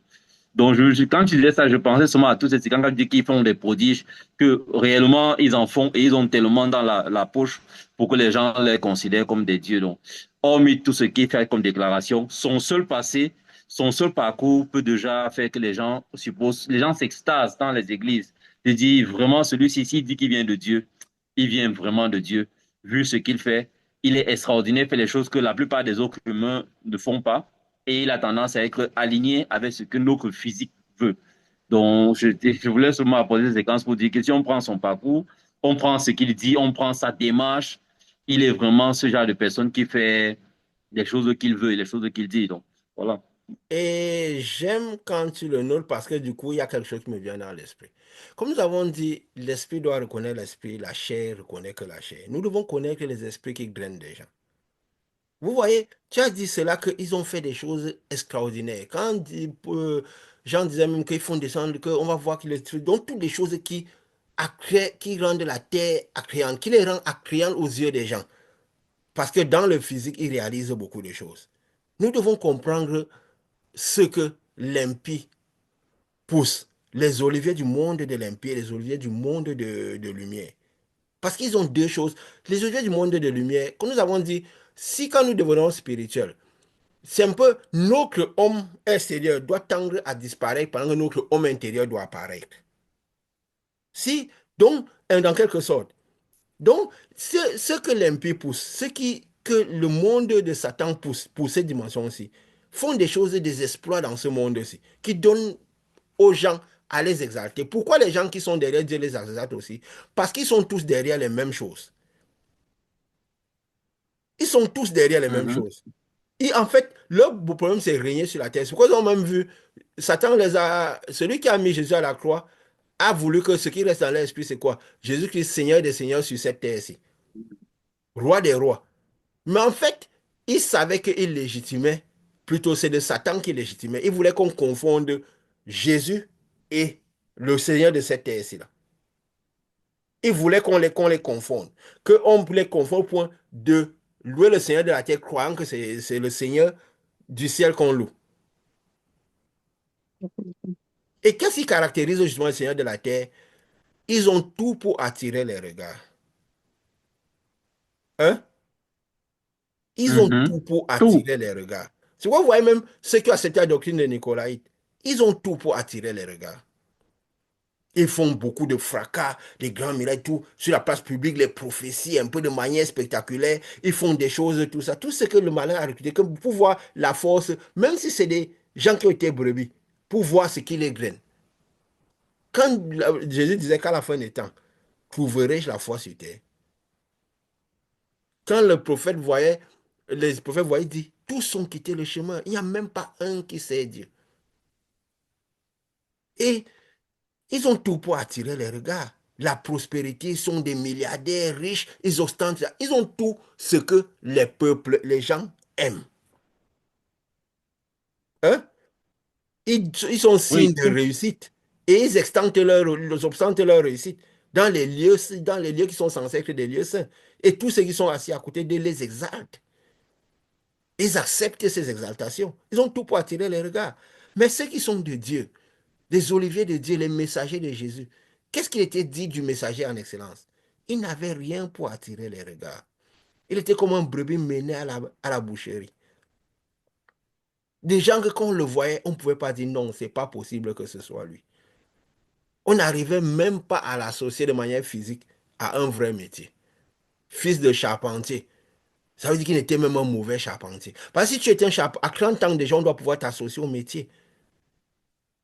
Donc, quand tu disais ça, je pensais seulement à tous ces quand tu dis qu'ils font des prodiges, que réellement, ils en font et ils ont tellement dans la poche pour que les gens les considèrent comme des dieux. Donc, hormis tout ce qu'il fait comme déclaration, son seul passé, son seul parcours peut déjà faire que les gens supposent, les gens s'extasent dans les églises. Ils disent vraiment, celui-ci, s'il dit qu'il vient de Dieu, il vient vraiment de Dieu. Vu ce qu'il fait, il est extraordinaire, fait les choses que la plupart des autres humains ne font pas et il a tendance à être aligné avec ce que notre physique veut. Donc, je voulais seulement apposer ces séquences pour dire que si on prend son parcours, on prend ce qu'il dit, on prend sa démarche, il est vraiment ce genre de personne qui fait les choses qu'il veut et les choses qu'il dit. Donc, voilà. Et j'aime quand tu le notes parce que du coup, il y a quelque chose qui me vient dans l'esprit. Comme nous avons dit, l'esprit doit reconnaître l'esprit, la chair reconnaît que la chair. Nous devons connaître les esprits qui drainent des gens. Vous voyez, tu as dit cela qu'ils ont fait des choses extraordinaires. Jean disait même qu'ils font descendre, qu'on va voir qu'ils les trucs. Donc, toutes les choses qui rendent la terre accréante, qui les rendent accréantes aux yeux des gens. Parce que dans le physique, ils réalisent beaucoup de choses. Nous devons comprendre ce que l'impie pousse. Les oliviers du monde de l'impie et les oliviers du monde de lumière. Parce qu'ils ont deux choses. Les oliviers du monde de lumière, comme nous avons dit, si quand nous devenons spirituels, c'est un peu notre homme extérieur doit tendre à disparaître pendant que notre homme intérieur doit apparaître. Si, donc, dans quelque sorte. Donc, ce que l'impie pousse, que le monde de Satan pousse pour cette dimension-ci, font des choses, des exploits dans ce monde-ci, qui donnent aux gens à les exalter. Pourquoi les gens qui sont derrière Dieu les exaltent aussi? Parce qu'ils sont tous derrière les mêmes choses. Ils sont tous derrière les mêmes Mhm. choses. Et en fait, leur problème, c'est régner sur la terre. C'est pourquoi ils ont même vu, Satan les a, celui qui a mis Jésus à la croix, a voulu que ce qui reste dans l'esprit, c'est quoi? Jésus-Christ, Seigneur des Seigneurs sur cette terre-ci, roi des rois. Mais en fait, il savait qu'il légitimait, plutôt c'est de Satan qui légitimait. Il voulait qu'on confonde Jésus et le Seigneur de cette terre-ci là. Il voulait qu'on les confonde, qu'on les confonde au point de louer le Seigneur de la terre, croyant que c'est le Seigneur du ciel qu'on loue. Et qu'est-ce qui caractérise justement le Seigneur de la terre? Ils ont tout pour attirer les regards. Hein? Ils ont Mhm. tout pour Tout. attirer les regards. C'est pourquoi vous voyez même ceux qui ont accepté la doctrine de Nicolaïte. Ils ont tout pour attirer les regards. Ils font beaucoup de fracas, des grands miracles, tout, sur la place publique, les prophéties, un peu de manière spectaculaire. Ils font des choses, tout ça. Tout ce que le malin a recruté, pour voir la force, même si c'est des gens qui ont été brebis, pour voir ce qui les graine. Quand Jésus disait qu'à la fin des temps, trouverai-je la foi sur terre? Quand les prophètes voyaient, ils disent, tous ont quitté le chemin. Il n'y a même pas un qui sait Dieu. Et ils ont tout pour attirer les regards. La prospérité, ils sont des milliardaires riches, ils ostentent, ils ont tout ce que les peuples, les gens aiment. Hein? Ils sont Oui, signes de tout. réussite et ils ostentent leur réussite dans les lieux qui sont censés être des lieux saints. Et tous ceux qui sont assis à côté d'eux les exaltent. Ils acceptent ces exaltations. Ils ont tout pour attirer les regards. Mais ceux qui sont de Dieu, les oliviers de Dieu, les messagers de Jésus, qu'est-ce qu'il était dit du messager en excellence? Il n'avait rien pour attirer les regards. Il était comme un brebis mené à la boucherie. Des gens que quand on le voyait, on ne pouvait pas dire non, c'est pas possible que ce soit lui. On n'arrivait même pas à l'associer de manière physique à un vrai métier. Fils de charpentier. Ça veut dire qu'il était même un mauvais charpentier. Parce que si tu étais un charpentier, à 30 ans déjà, on doit pouvoir t'associer au métier.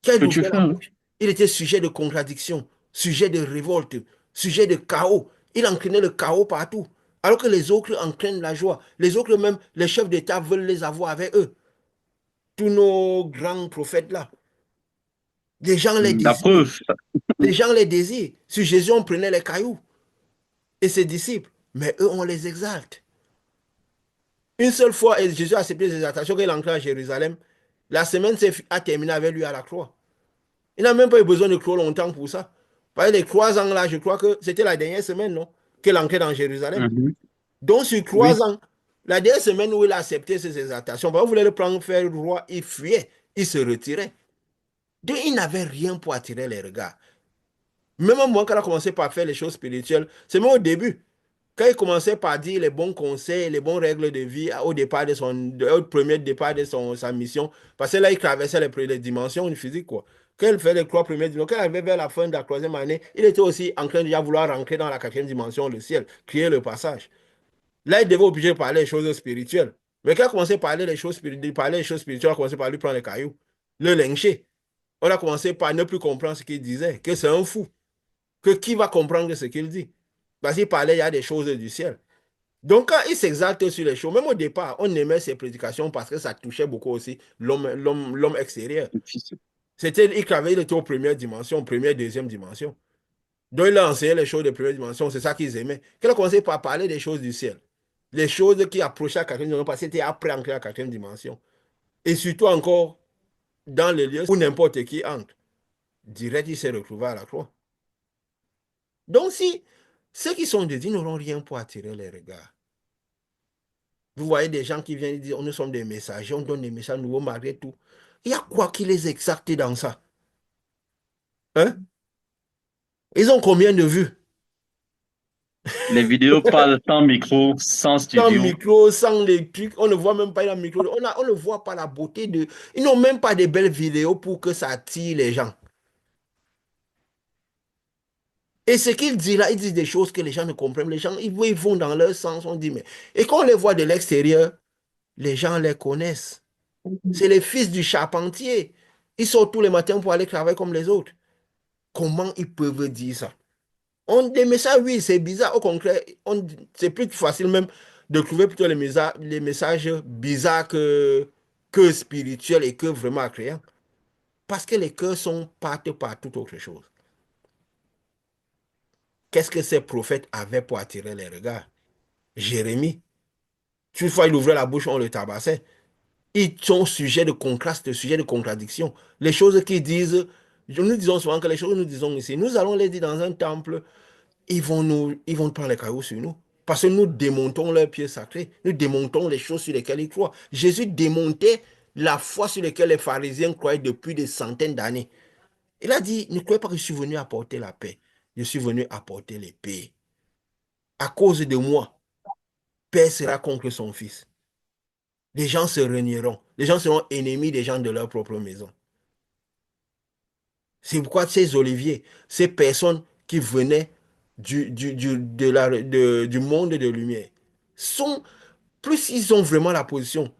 Quand il Que tu ouvrait fais, la hein? bouche, il était sujet de contradiction, sujet de révolte, sujet de chaos. Il entraînait le chaos partout. Alors que les autres entraînent la joie. Les autres même, les chefs d'État veulent les avoir avec eux. Tous nos grands prophètes là. Les gens les La désirent. preuve. Les gens les désirent. Sur Jésus, on prenait les cailloux et ses disciples. Mais eux, on les exalte. Une seule fois, et Jésus a accepté les exaltations qu'il est entré à Jérusalem. La semaine a terminé avec lui à la croix. Il n'a même pas eu besoin de trop longtemps pour ça. Parce que les 3 ans là, je crois que c'était la dernière semaine, non? Qu'il entrait dans Jérusalem. Mhm. Donc, sur Oui. 3 ans, la dernière semaine où il a accepté ces exaltations, on voulait le prendre, faire le roi, il fuyait, il se retirait. Donc, il n'avait rien pour attirer les regards. Même moi, quand il a commencé par faire les choses spirituelles, c'est même au début. Quand il commençait par dire les bons conseils, les bonnes règles de vie au départ au premier départ de sa mission, parce que là, il traversait les dimensions du physique, quoi. Quand il fait les trois premières dimensions, quand il arrivait vers la fin de la troisième année, il était aussi en train de déjà vouloir rentrer dans la quatrième dimension, le ciel, créer le passage. Là, il devait obliger de parler des choses spirituelles. Mais quand il a commencé à parler des choses spirituelles, on a commencé par lui prendre les cailloux, le lyncher. On a commencé par ne plus comprendre ce qu'il disait, que c'est un fou, que qui va comprendre ce qu'il dit? Parce qu'il parlait, il y a des choses du ciel. Donc, quand il s'exalte sur les choses, même au départ, on aimait ses prédications parce que ça touchait beaucoup aussi l'homme extérieur. Il était aux premières dimensions, première, deuxième dimension. Donc, il a enseigné les choses de première dimension, c'est ça qu'ils aimaient. Quand il a commencé par parler des choses du ciel, les choses qui approchaient la quatrième dimension, parce que c'était après entrer à la quatrième dimension. Et surtout encore, dans les lieux où n'importe qui entre, direct, il s'est retrouvé à la croix. Donc, si ceux qui sont dédiés n'auront rien pour attirer les regards. Vous voyez des gens qui viennent dire, nous sommes des messagers, on donne des messages nouveaux malgré tout. Il y a quoi qui les exacte dans ça? Hein? Ils ont combien de vues? Les vidéos parlent sans micro, sans Sans studio. micro, sans les trucs, on ne voit même pas la micro. On ne voit pas la beauté de... Ils n'ont même pas de belles vidéos pour que ça attire les gens. Et ce qu'ils disent là, ils disent des choses que les gens ne comprennent. Les gens, ils vont dans leur sens, on dit, mais... Et quand on les voit de l'extérieur, les gens les connaissent. C'est les fils du charpentier. Ils sortent tous les matins pour aller travailler comme les autres. Comment ils peuvent dire ça? Des messages, oui, c'est bizarre. Au contraire, c'est plus facile même de trouver plutôt les messages bizarres que spirituels et que vraiment agréants. Parce que les cœurs sont partis par toute autre chose. Qu'est-ce que ces prophètes avaient pour attirer les regards? Jérémie, une fois il ouvrait la bouche, on le tabassait. Ils sont sujets de contraste, sujets de contradiction. Les choses qu'ils disent, nous disons souvent que les choses que nous disons ici, nous allons les dire dans un temple, ils vont prendre les cailloux sur nous. Parce que nous démontons leurs pieds sacrés. Nous démontons les choses sur lesquelles ils croient. Jésus démontait la foi sur laquelle les pharisiens croyaient depuis des centaines d'années. Il a dit, ne croyez pas que je suis venu apporter la paix. Je suis venu apporter l'épée. À cause de moi, Père sera contre son fils. Les gens se renieront. Les gens seront ennemis des gens de leur propre maison. C'est pourquoi ces oliviers, ces personnes qui venaient du monde de lumière, sont, plus ils ont vraiment la position,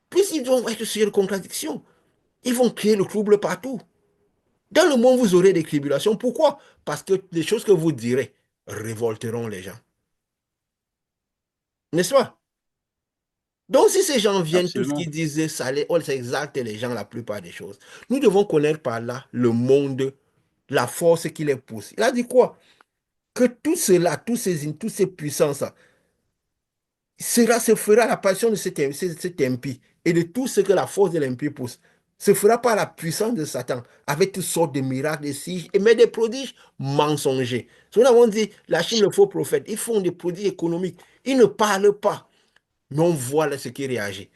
plus ils vont être sur une contradiction. Ils vont créer le trouble partout. Dans le monde, vous aurez des tribulations. Pourquoi? Parce que les choses que vous direz révolteront les gens. N'est-ce pas? Donc, si ces gens viennent, tout ce Absolument. qu'ils disent, ça exalte les gens la plupart des choses. Nous devons connaître par là le monde, la force qui les pousse. Il a dit quoi? Que tout cela, toutes ces puissances, se fera la passion de cet impie et de tout ce que la force de l'impie pousse. Se fera par la puissance de Satan, avec toutes sortes de miracles, de signes, et mais des prodiges mensongers. Nous avons dit, la Chine, le faux prophète, ils font des prodiges économiques. Ils ne parlent pas, mais on voit là ce qui réagit.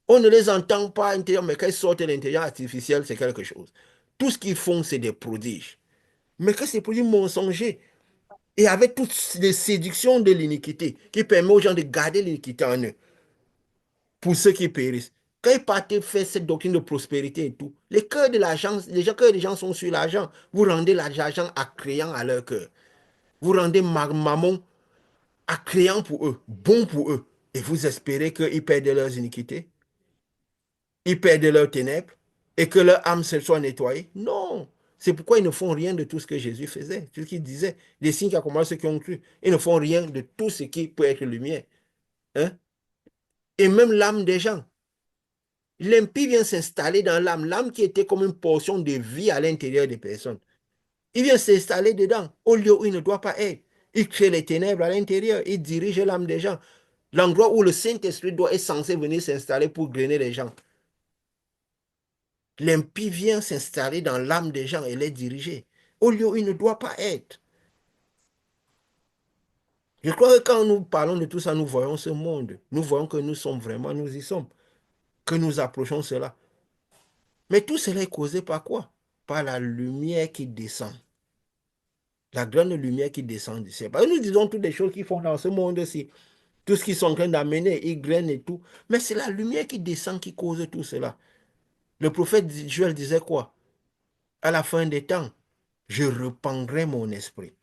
On ne les entend pas à l'intérieur, mais quand ils sortent de l'intelligence artificielle, c'est quelque chose. Tout ce qu'ils font, c'est des prodiges. Mais que ces prodiges mensongers, et avec toutes les séductions de l'iniquité qui permet aux gens de garder l'iniquité en eux, pour ceux qui périssent. Quand ils partent faire cette doctrine de prospérité et tout, les cœurs des gens sont sur l'argent. Vous rendez l'argent accréant à leur cœur. Vous rendez mammon accréant pour eux, bon pour eux. Et vous espérez qu'ils perdent leurs iniquités, ils perdent leurs ténèbres et que leur âme se soit nettoyée. Non. C'est pourquoi ils ne font rien de tout ce que Jésus faisait, tout ce qu'il disait. Les signes qui accompagnent ceux qui ont cru. Ils ne font rien de tout ce qui peut être lumière. Hein? Et même l'âme des gens. L'impie vient s'installer dans l'âme, l'âme qui était comme une portion de vie à l'intérieur des personnes. Il vient s'installer dedans, au lieu où il ne doit pas être. Il crée les ténèbres à l'intérieur, il dirige l'âme des gens. L'endroit où le Saint-Esprit doit être censé venir s'installer pour grainer les gens. L'impie vient s'installer dans l'âme des gens et les diriger, au lieu où il ne doit pas être. Je crois que quand nous parlons de tout ça, nous voyons ce monde. Nous voyons que nous sommes vraiment, nous y sommes. Que nous approchons cela. Mais tout cela est causé par quoi? Par la lumière qui descend. La grande lumière qui descend du ciel. Parce que nous disons toutes les choses qu'ils font dans ce monde-ci. Tout ce qu'ils sont en train d'amener, ils grainent et tout. Mais c'est la lumière qui descend qui cause tout cela. Le prophète Joël disait quoi? À la fin des temps, je reprendrai mon esprit.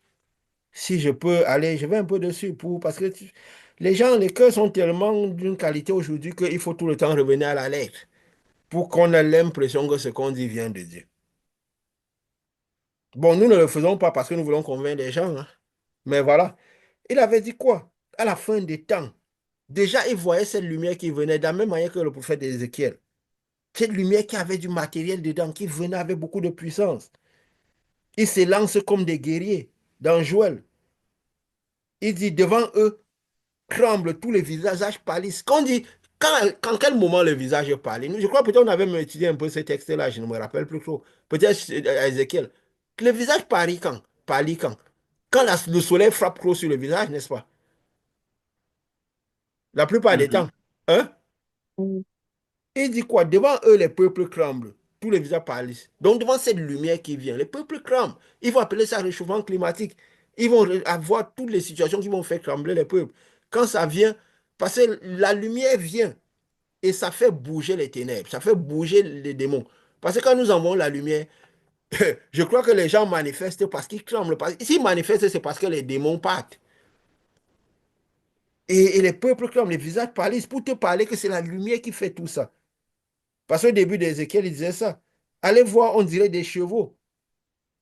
Si je peux aller, je vais un peu dessus parce que les gens, les cœurs sont tellement d'une qualité aujourd'hui qu'il faut tout le temps revenir à la lettre pour qu'on ait l'impression que ce qu'on dit vient de Dieu. Bon, nous ne le faisons pas parce que nous voulons convaincre les gens, hein. Mais voilà. Il avait dit quoi? À la fin des temps. Déjà, il voyait cette lumière qui venait de la même manière que le prophète Ézéchiel. Cette lumière qui avait du matériel dedans, qui venait avec beaucoup de puissance. Ils se lancent comme des guerriers dans Joël. Il dit, devant eux, tremblent tous les visages pâlissent. Quand on dit, quand quel moment le visage pâlit? Je crois peut-être qu'on avait même étudié un peu ce texte-là, je ne me rappelle plus trop. Peut-être Ézéchiel. Le visage pâlit quand? Pâlit quand? Quand le soleil frappe trop sur le visage, n'est-ce pas? La plupart des temps. Mhm. Hein? Il dit quoi? Devant eux, les peuples tremblent. Tous les visages pâlissent. Donc, devant cette lumière qui vient, les peuples tremblent. Ils vont appeler ça réchauffement climatique. Ils vont avoir toutes les situations qui vont faire trembler les peuples. Quand ça vient, parce que la lumière vient et ça fait bouger les ténèbres, ça fait bouger les démons. Parce que quand nous envoyons la lumière, je crois que les gens manifestent parce qu'ils tremblent. S'ils manifestent, c'est parce que les démons partent. Et les peuples tremblent, les visages pâlissent pour te parler que c'est la lumière qui fait tout ça. Parce qu'au début d'Ézéchiel, il disait ça. Allez voir, on dirait des chevaux.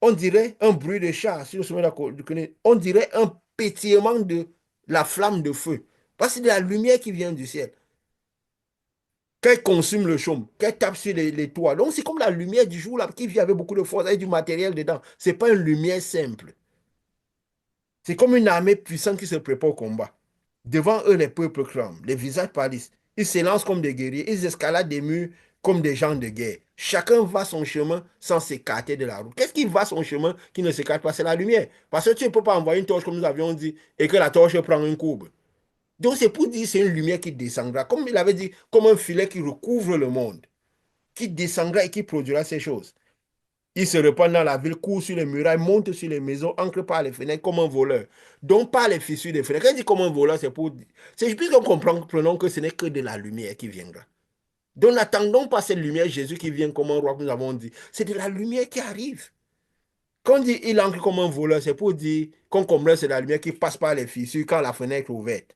On dirait un bruit de chat sur le sommet de la colline. On dirait un pétillement de la flamme de feu. Parce que c'est de la lumière qui vient du ciel. Qu'elle consume le chaume, qu'elle tape sur les toits. Donc c'est comme la lumière du jour là, qui vient avec beaucoup de force, avec du matériel dedans. Ce n'est pas une lumière simple. C'est comme une armée puissante qui se prépare au combat. Devant eux, les peuples crament, les visages pâlissent. Ils s'élancent comme des guerriers, ils escaladent des murs comme des gens de guerre. Chacun va son chemin sans s'écarter de la route. Qu'est-ce qui va son chemin qui ne s'écarte pas? C'est la lumière. Parce que tu ne peux pas envoyer une torche comme nous avions dit et que la torche prend une courbe. Donc c'est pour dire que c'est une lumière qui descendra, comme il avait dit, comme un filet qui recouvre le monde, qui descendra et qui produira ces choses. Il se répand dans la ville, court sur les murailles, monte sur les maisons, entre par les fenêtres comme un voleur. Donc par les fissures des fenêtres. Quand il dit comme un voleur, c'est pour dire. C'est juste qu'on comprend, prenons que ce n'est que de la lumière qui viendra. Donc n'attendons pas cette lumière, Jésus qui vient comme un roi, que nous avons dit. C'est de la lumière qui arrive. Quand on dit il entre comme un voleur, c'est pour dire qu'on comprend que c'est la lumière qui passe par les fissures quand la fenêtre est ouverte.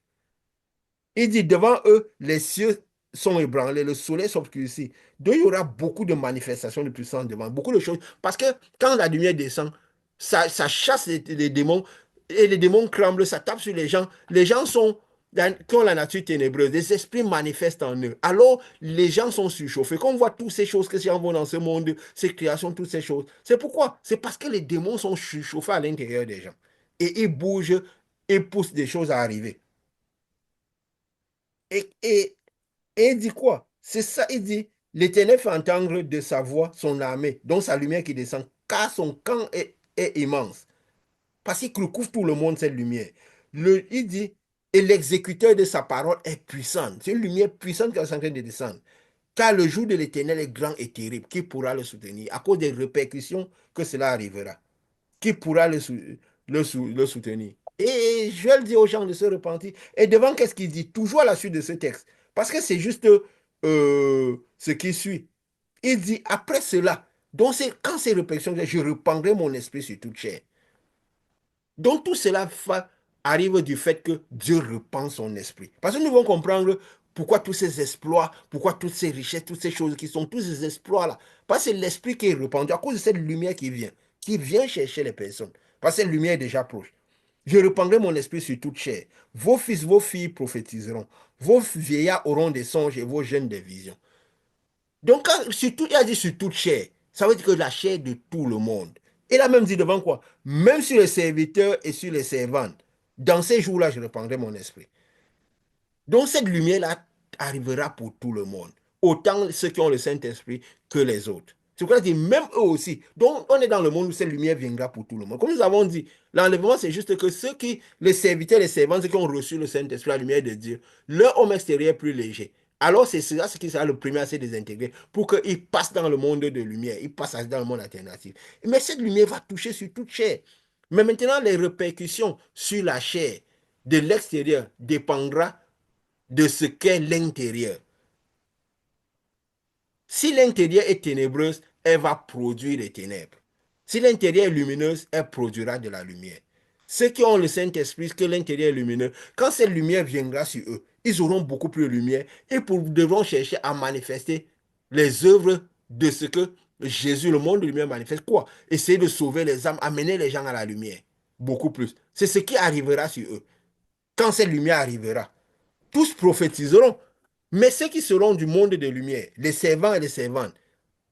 Il dit, devant eux, les cieux sont ébranlés, le soleil s'obscurcit. Donc, il y aura beaucoup de manifestations de puissance devant, beaucoup de choses. Parce que quand la lumière descend, ça chasse les démons, et les démons tremblent, ça tape sur les gens. Les gens qui ont la nature ténébreuse, les esprits manifestent en eux. Alors, les gens sont surchauffés. Quand on voit toutes ces choses que ces gens vont dans ce monde, ces créations, toutes ces choses, c'est pourquoi? C'est parce que les démons sont surchauffés à l'intérieur des gens. Et ils bougent et poussent des choses à arriver. Et, et, et il dit quoi? C'est ça, il dit, l'Éternel fait entendre de sa voix son armée, dont sa lumière qui descend, car son camp est immense. Parce qu'il recouvre tout le monde, cette lumière. Il dit, et l'exécuteur de sa parole est puissant. C'est une lumière puissante qui est en train de descendre. Car le jour de l'Éternel est grand et terrible. Qui pourra le soutenir? À cause des répercussions que cela arrivera. Qui pourra le soutenir? Et je vais le dire aux gens de se repentir. Et devant, qu'est-ce qu'il dit? Toujours à la suite de ce texte. Parce que c'est juste ce qui suit. Il dit, après cela, donc quand ces réflexions, je reprendrai mon esprit sur toute chair. Donc tout cela arrive du fait que Dieu repent son esprit. Parce que nous devons comprendre pourquoi tous ces exploits, pourquoi toutes ces richesses, toutes ces choses qui sont tous ces exploits-là. Parce que c'est l'esprit qui est répandu à cause de cette lumière qui vient chercher les personnes. Parce que cette lumière est déjà proche. Je répandrai mon esprit sur toute chair. Vos fils, vos filles prophétiseront. Vos vieillards auront des songes et vos jeunes des visions. Donc, surtout, il a dit sur toute chair. Ça veut dire que la chair de tout le monde. Il a même dit devant quoi? Même sur les serviteurs et sur les servantes. Dans ces jours-là, je répandrai mon esprit. Donc, cette lumière-là arrivera pour tout le monde. Autant ceux qui ont le Saint-Esprit que les autres. C'est pourquoi il dit, même eux aussi. Donc, on est dans le monde où cette lumière viendra pour tout le monde. Comme nous avons dit, l'enlèvement, c'est juste que ceux qui, les serviteurs, les servantes, ceux qui ont reçu le Saint-Esprit, la lumière de Dieu, leur homme extérieur est plus léger. Alors c'est cela ce qui sera le premier à se désintégrer pour qu'il passe dans le monde de lumière, il passe dans le monde alternatif. Mais cette lumière va toucher sur toute chair. Mais maintenant, les répercussions sur la chair de l'extérieur dépendra de ce qu'est l'intérieur. Si l'intérieur est ténébreuse, elle va produire des ténèbres. Si l'intérieur est lumineuse, elle produira de la lumière. Ceux qui ont le Saint-Esprit, que l'intérieur est lumineux, quand cette lumière viendra sur eux, ils auront beaucoup plus de lumière et devront chercher à manifester les œuvres de ce que Jésus, le monde de lumière, manifeste. Quoi? Essayer de sauver les âmes, amener les gens à la lumière. Beaucoup plus. C'est ce qui arrivera sur eux. Quand cette lumière arrivera, tous prophétiseront. Mais ceux qui seront du monde des lumières, les servants et les servantes,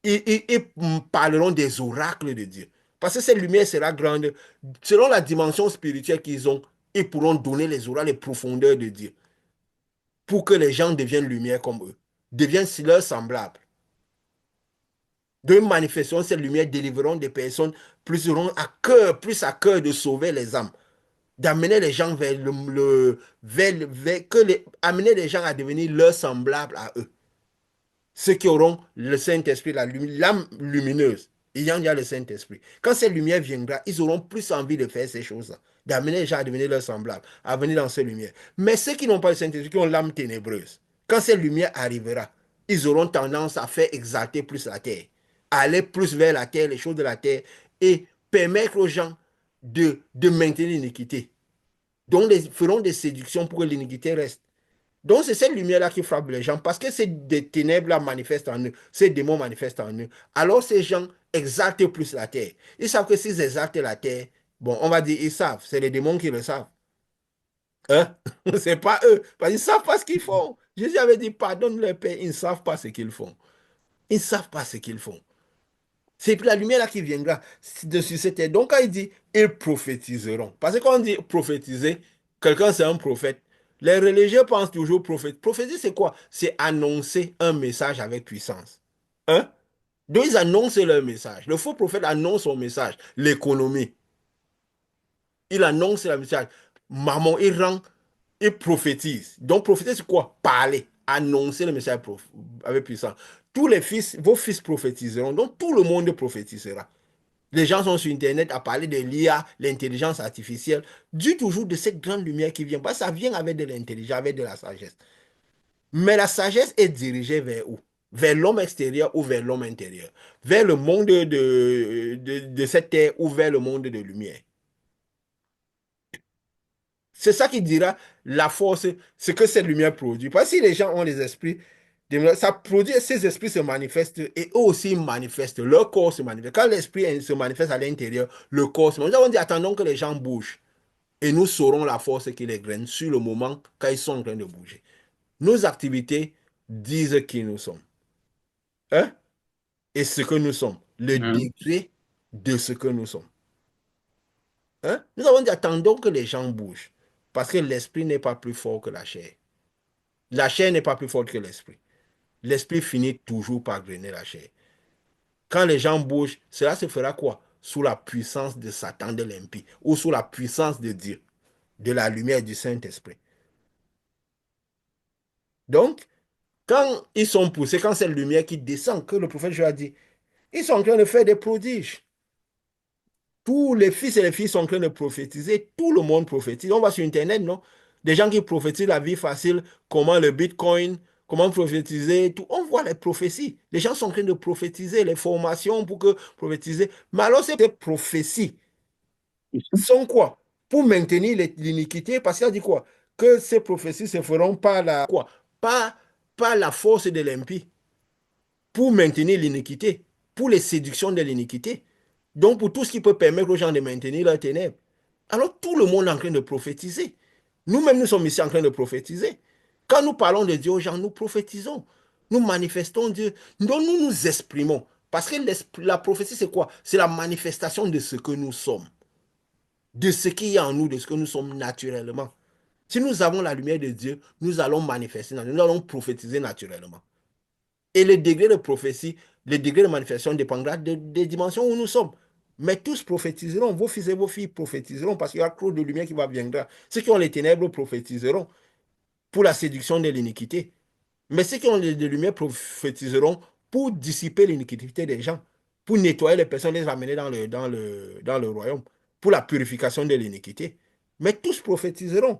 ils parleront des oracles de Dieu. Parce que cette lumière sera grande. Selon la dimension spirituelle qu'ils ont, ils pourront donner les oracles, les profondeurs de Dieu. Pour que les gens deviennent lumière comme eux. Deviennent leurs semblables. De manifestation, cette lumière délivrer des personnes plus à cœur de sauver les âmes. D'amener les gens amener les gens à devenir leurs semblables à eux. Ceux qui auront le Saint-Esprit, l'âme lumineuse, ayant déjà le Saint-Esprit. Quand cette lumière viendra, ils auront plus envie de faire ces choses-là, d'amener les gens à devenir leurs semblables, à venir dans cette lumière. Mais ceux qui n'ont pas le Saint-Esprit, qui ont l'âme ténébreuse, quand cette lumière arrivera, ils auront tendance à faire exalter plus la terre, à aller plus vers la terre, les choses de la terre, et permettre aux gens de maintenir l'iniquité. Donc, ils feront des séductions pour que l'iniquité reste. Donc, c'est cette lumière-là qui frappe les gens parce que ces des ténèbres-là manifestent en eux, ces démons manifestent en eux. Alors, ces gens exaltent plus la terre. Ils savent que s'ils exaltent la terre, bon, on va dire, ils savent, c'est les démons qui le savent. Hein? C'est pas eux, parce qu'ils ne savent pas ce qu'ils font. Jésus avait dit, pardonne leur Père, ils ne savent pas ce qu'ils font. Ils ne savent pas ce qu'ils font. C'est la lumière là qui viendra dessus cette terre. Donc, quand il dit, ils prophétiseront. Parce que quand on dit prophétiser, quelqu'un c'est un prophète. Les religieux pensent toujours prophète. Prophétie, c'est quoi? C'est annoncer un message avec puissance. Hein? Donc, ils annoncent leur message. Le faux prophète annonce son message. L'économie. Il annonce le message. Maman, il prophétise. Donc, prophétiser, c'est quoi? Parler. Annoncer le message avec puissance. Tous les fils, vos fils prophétiseront. Donc, tout le monde prophétisera. Les gens sont sur Internet à parler de l'IA, l'intelligence artificielle, dû toujours de cette grande lumière qui vient. Parce que ça vient avec de l'intelligence, avec de la sagesse. Mais la sagesse est dirigée vers où? Vers l'homme extérieur ou vers l'homme intérieur? Vers le monde de cette terre ou vers le monde de lumière? C'est ça qui dira la force, ce que cette lumière produit. Parce que si les gens ont les esprits, ça produit, ces esprits se manifestent et eux aussi manifestent. Leur corps se manifeste. Quand l'esprit se manifeste à l'intérieur, le corps se manifeste. Nous avons dit, attendons que les gens bougent et nous saurons la force qui les graine sur le moment quand ils sont en train de bouger. Nos activités disent qui nous sommes. Hein? Et ce que nous sommes. Le Mhm. degré de ce que nous sommes. Hein? Nous avons dit, attendons que les gens bougent. Parce que l'esprit n'est pas plus fort que la chair. La chair n'est pas plus forte que l'esprit. L'esprit finit toujours par grainer la chair. Quand les gens bougent, cela se fera quoi? Sous la puissance de Satan de l'impie ou sous la puissance de Dieu, de la lumière du Saint-Esprit. Donc, quand ils sont poussés, quand c'est la lumière qui descend, que le prophète Joël a dit, ils sont en train de faire des prodiges. Tous les fils et les filles sont en train de prophétiser. Tout le monde prophétise. On va sur Internet, non? Des gens qui prophétisent la vie facile, comment le Bitcoin, comment prophétiser, tout. On voit les prophéties. Les gens sont en train de prophétiser, les formations pour que prophétiser. Mais alors, ces prophéties sont quoi? Pour maintenir l'iniquité, parce qu'il a dit quoi? Que ces prophéties se feront par la, quoi? Pas, pas la force de l'impie pour maintenir l'iniquité, pour les séductions de l'iniquité. Donc, pour tout ce qui peut permettre aux gens de maintenir leurs ténèbres. Alors, tout le monde est en train de prophétiser. Nous-mêmes, nous sommes ici en train de prophétiser. Quand nous parlons de Dieu aux gens, nous prophétisons. Nous manifestons Dieu. Donc, nous nous exprimons. Parce que la prophétie, c'est quoi? C'est la manifestation de ce que nous sommes. De ce qu'il y a en nous, de ce que nous sommes naturellement. Si nous avons la lumière de Dieu, nous allons manifester, nous allons prophétiser naturellement. Et le degré de prophétie, le degré de manifestation dépendra des dimensions où nous sommes. Mais tous prophétiseront, vos fils et vos filles prophétiseront parce qu'il y a trop de lumière qui va viendra. Ceux qui ont les ténèbres prophétiseront pour la séduction de l'iniquité. Mais ceux qui ont les lumières prophétiseront pour dissiper l'iniquité des gens, pour nettoyer les personnes, les amener dans le royaume, pour la purification de l'iniquité. Mais tous prophétiseront.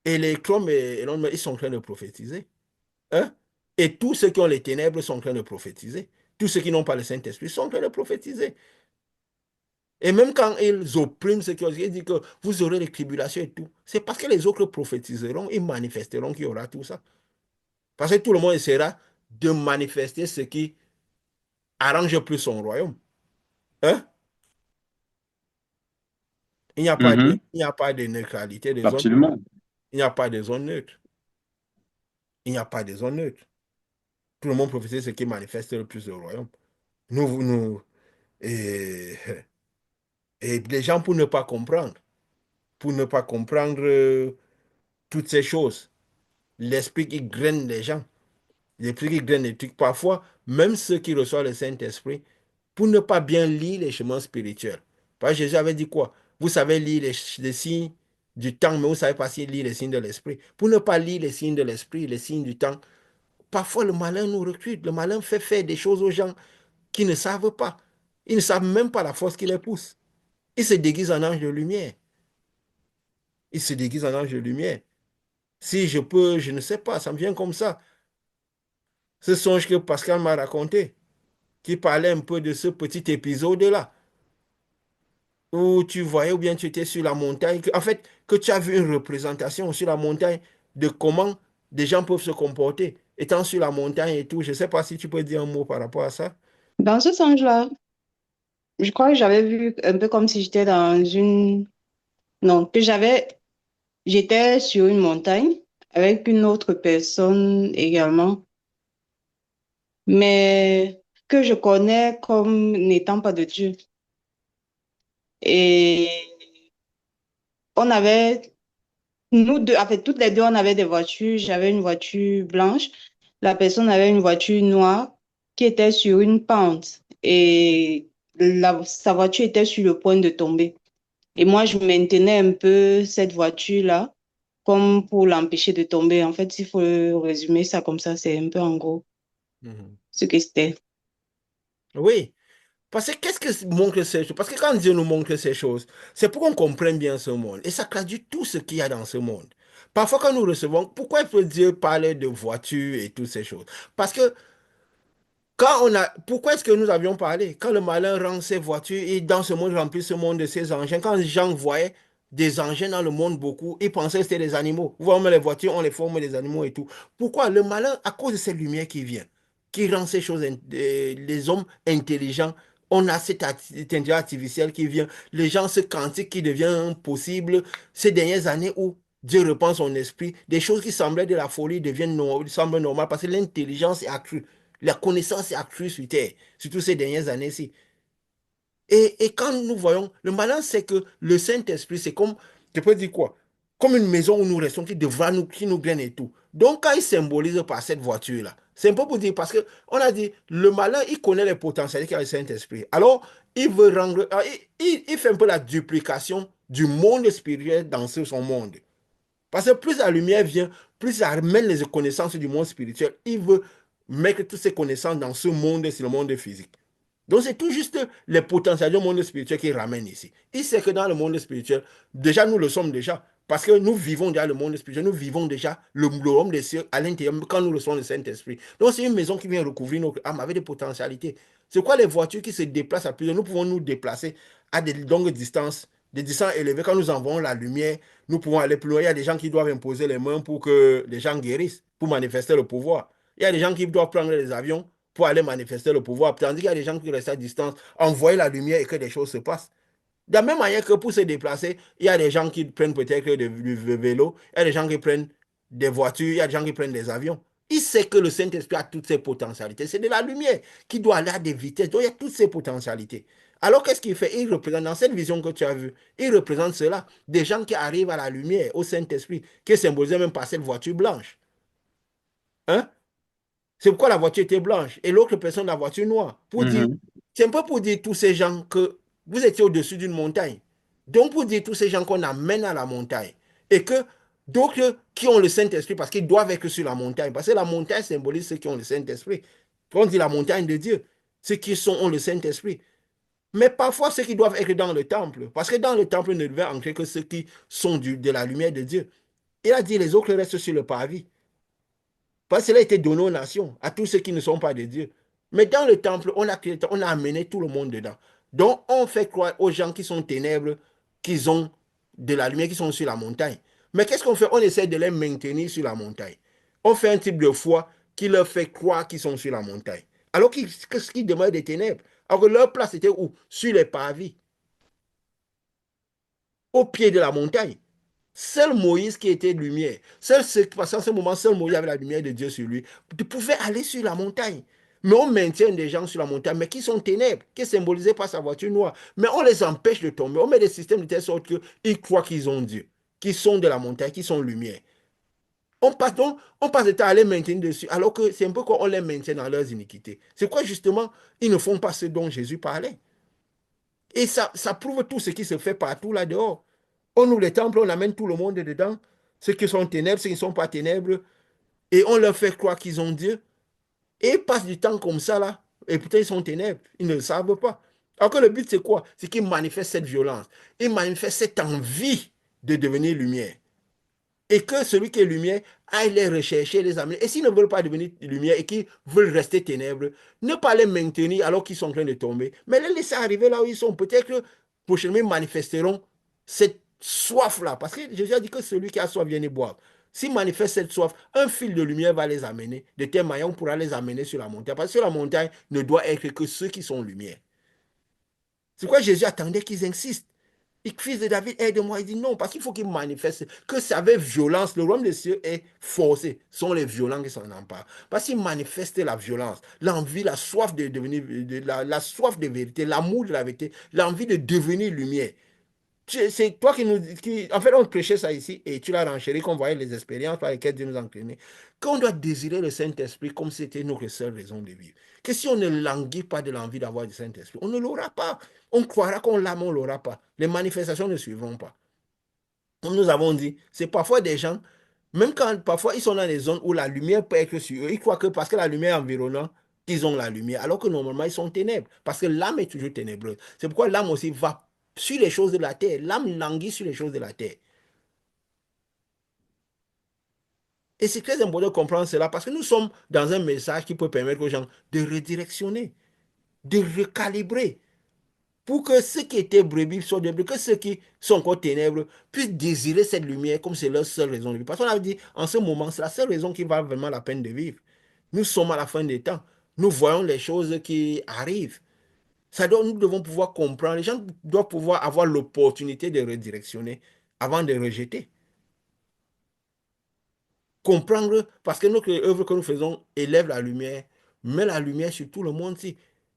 Et les Chrome et l'homme, ils sont en train de prophétiser. Hein? Et tous ceux qui ont les ténèbres sont en train de prophétiser. Tous ceux qui n'ont pas le Saint-Esprit sont en train de prophétiser. Et même quand ils oppriment ceux qui ont, ils disent que vous aurez les tribulations et tout, c'est parce que les autres prophétiseront et manifesteront qu'il y aura tout ça. Parce que tout le monde essaiera de manifester ce qui arrange plus son royaume. Hein? Mhm. Il n'y a pas de neutralité des zones. Absolument. Il n'y a pas de zone neutre. Il n'y a pas de zone neutre. Tout le monde prophétise ce qui manifeste le plus le royaume. Nous, et, et les gens, pour ne pas comprendre toutes ces choses, l'esprit qui graine les gens, l'esprit qui graine les trucs, parfois, même ceux qui reçoivent le Saint-Esprit, pour ne pas bien lire les chemins spirituels. Parce que Jésus avait dit quoi? Vous savez lire les signes du temps, mais vous ne savez pas si lire les signes de l'esprit. Pour ne pas lire les signes de l'esprit, les signes du temps, parfois le malin nous recrute, le malin fait faire des choses aux gens qui ne savent pas. Ils ne savent même pas la force qui les pousse. Ils se déguisent en ange de lumière. Ils se déguisent en ange de lumière. Si je peux, je ne sais pas, ça me vient comme ça. Ce songe que Pascal m'a raconté, qui parlait un peu de ce petit épisode-là, où tu voyais ou bien tu étais sur la montagne, en fait, que tu as vu une représentation sur la montagne de comment des gens peuvent se comporter, étant sur la montagne et tout. Je ne sais pas si tu peux dire un mot par rapport à ça. Dans ce sens-là, je crois que j'avais vu un peu comme si j'étais dans une... Non, j'étais sur une montagne avec une autre personne également, mais que je connais comme n'étant pas de Dieu. Et on avait, nous deux, en fait, toutes les deux, on avait des voitures. J'avais une voiture blanche. La personne avait une voiture noire qui était sur une pente. Et sa voiture était sur le point de tomber. Et moi, je maintenais un peu cette voiture-là comme pour l'empêcher de tomber. En fait, s'il faut résumer ça comme ça, c'est un peu en gros Mhm. ce que c'était. Oui, parce que qu'est-ce que montre ces choses? Parce que quand Dieu nous montre ces choses, c'est pour qu'on comprenne bien ce monde. Et ça traduit tout ce qu'il y a dans ce monde. Parfois, quand nous recevons, pourquoi il faut Dieu parler de voitures et toutes ces choses? Parce que pourquoi est-ce que nous avions parlé? Quand le malin rend ses voitures et dans ce monde remplit ce monde de ses engins, quand les gens voyaient des engins dans le monde beaucoup, ils pensaient que c'était des animaux. Vous voyez, les voitures ont les formes des animaux et tout. Pourquoi? Le malin, à cause de cette lumière qui vient, qui rend ces choses, les hommes intelligents, on a cette intelligence artificielle qui vient, les gens, ce quantique qui devient possible ces dernières années où Dieu reprend son esprit, des choses qui semblaient de la folie deviennent semblent normales parce que l'intelligence est accrue. La connaissance est accrue sur Terre, surtout ces dernières années-ci. Et quand nous voyons, le malin, c'est que le Saint-Esprit, c'est comme, tu peux dire quoi? Comme une maison où nous restons, qui devra nous, qui nous graine et tout. Donc, quand il symbolise par cette voiture-là, c'est un peu pour dire, parce que on a dit, le malin, il connaît les potentialités qu'a le Saint-Esprit. Alors, il veut rendre, il fait un peu la duplication du monde spirituel dans son monde. Parce que plus la lumière vient, plus ça amène les connaissances du monde spirituel. Il veut mettre toutes ces connaissances dans ce monde, c'est le monde physique. Donc, c'est tout juste les potentiels du monde spirituel qui ramène ici. Il sait que dans le monde spirituel, déjà, nous le sommes déjà. Parce que nous vivons déjà le monde spirituel, nous vivons déjà le royaume des cieux à l'intérieur quand nous recevons le Saint-Esprit. Donc, c'est une maison qui vient recouvrir notre âme avec des potentialités. C'est quoi les voitures qui se déplacent à plusieurs? Nous pouvons nous déplacer à des longues distances, des distances élevées. Quand nous envoyons la lumière, nous pouvons aller plus loin. Il y a des gens qui doivent imposer les mains pour que les gens guérissent, pour manifester le pouvoir. Il y a des gens qui doivent prendre les avions pour aller manifester le pouvoir. Tandis qu'il y a des gens qui restent à distance, envoyer la lumière et que des choses se passent. De la même manière que pour se déplacer, il y a des gens qui prennent peut-être du vélo, il y a des gens qui prennent des voitures, il y a des gens qui prennent des avions. Il sait que le Saint-Esprit a toutes ses potentialités. C'est de la lumière qui doit aller à des vitesses. Donc, il y a toutes ces potentialités. Alors, qu'est-ce qu'il fait? Il représente, dans cette vision que tu as vue, il représente cela. Des gens qui arrivent à la lumière, au Saint-Esprit, qui est symbolisé même par cette voiture blanche. Hein? C'est pourquoi la voiture était blanche et l'autre personne la voiture noire. Pour dire, Mhm. c'est un peu pour dire tous ces gens que vous étiez au-dessus d'une montagne. Donc pour dire tous ces gens qu'on amène à la montagne et que D'autres qui ont le Saint-Esprit parce qu'ils doivent être sur la montagne. Parce que la montagne symbolise ceux qui ont le Saint-Esprit. Quand on dit la montagne de Dieu, ceux qui ont le Saint-Esprit. Mais parfois, ceux qui doivent être dans le temple. Parce que dans le temple ne devaient entrer que ceux qui sont de la lumière de Dieu. Il a dit les autres restent sur le parvis. Parce que cela a été donné aux nations, à tous ceux qui ne sont pas de Dieu. Mais dans le temple, on a amené tout le monde dedans. Donc, on fait croire aux gens qui sont ténèbres qu'ils ont de la lumière, qui sont sur la montagne. Mais qu'est-ce qu'on fait? On essaie de les maintenir sur la montagne. On fait un type de foi qui leur fait croire qu'ils sont sur la montagne. Alors qu'ils demeurent des ténèbres. Alors que leur place était où? Sur les parvis, au pied de la montagne. Seul Moïse qui était lumière, parce qu'en ce moment, seul Moïse avait la lumière de Dieu sur lui, pouvait aller sur la montagne. Mais on maintient des gens sur la montagne, mais qui sont ténèbres, qui sont symbolisés par sa voiture noire. Mais on les empêche de tomber. On met des systèmes de telle sorte qu'ils croient qu'ils ont Dieu, qu'ils sont de la montagne, qu'ils sont lumière. On passe le temps à les maintenir dessus, alors que c'est un peu comme on les maintient dans leurs iniquités. C'est quoi justement, ils ne font pas ce dont Jésus parlait. Et ça prouve tout ce qui se fait partout là-dehors. On ouvre les temples, on amène tout le monde dedans, ceux qui sont ténèbres, ceux qui ne sont pas ténèbres, et on leur fait croire qu'ils ont Dieu. Et ils passent du temps comme ça, là, et peut-être ils sont ténèbres, ils ne le savent pas. Alors que le but, c'est quoi? C'est qu'ils manifestent cette violence, ils manifestent cette envie de devenir lumière. Et que celui qui est lumière aille les rechercher, les amener. Et s'ils ne veulent pas devenir lumière et qu'ils veulent rester ténèbres, ne pas les maintenir alors qu'ils sont en train de tomber, mais les laisser arriver là où ils sont. Peut-être que prochainement, ils manifesteront cette soif-là. Parce que Jésus a dit que celui qui a soif vienne boire. S'ils manifestent cette soif, un fil de lumière va les amener. De telle manière, on pourra les amener sur la montagne. Parce que la montagne ne doit être que ceux qui sont lumière. C'est pourquoi Jésus attendait qu'ils insistent. Et fils de David, aide-moi. Il dit non, parce qu'il faut qu'il manifeste que c'est avec violence. Le royaume des cieux est forcé. Ce sont les violents qui s'en emparent. Parce qu'il manifeste la violence, l'envie, la soif de devenir, la soif de vérité, l'amour de la vérité, l'envie de devenir lumière. C'est toi qui nous en fait, on prêchait ça ici et tu l'as renchéri, qu'on voyait les expériences par lesquelles Dieu nous entraînait. Qu'on doit désirer le Saint-Esprit comme si c'était notre seule raison de vivre. Que si on ne languit pas de l'envie d'avoir du Saint-Esprit, on ne l'aura pas. On croira qu'on l'a, mais on ne l'aura pas. Les manifestations ne suivront pas. Comme nous avons dit, c'est parfois des gens, même quand parfois ils sont dans des zones où la lumière peut être sur eux, ils croient que parce que la lumière est environnante, ils ont la lumière, alors que normalement ils sont ténèbres, parce que l'âme est toujours ténébreuse. C'est pourquoi l'âme aussi va sur les choses de la terre. L'âme languit sur les choses de la terre. Et c'est très important de comprendre cela, parce que nous sommes dans un message qui peut permettre aux gens de redirectionner, de recalibrer, pour que ceux qui étaient brebis soient des brebis, que ceux qui sont encore ténèbres puissent désirer cette lumière comme c'est leur seule raison de vivre. Parce qu'on a dit, en ce moment, c'est la seule raison qui vaut vraiment la peine de vivre. Nous sommes à la fin des temps. Nous voyons les choses qui arrivent. Nous devons pouvoir comprendre. Les gens doivent pouvoir avoir l'opportunité de redirectionner avant de rejeter. Comprendre, parce que notre œuvre que nous faisons élève la lumière, met la lumière sur tout le monde.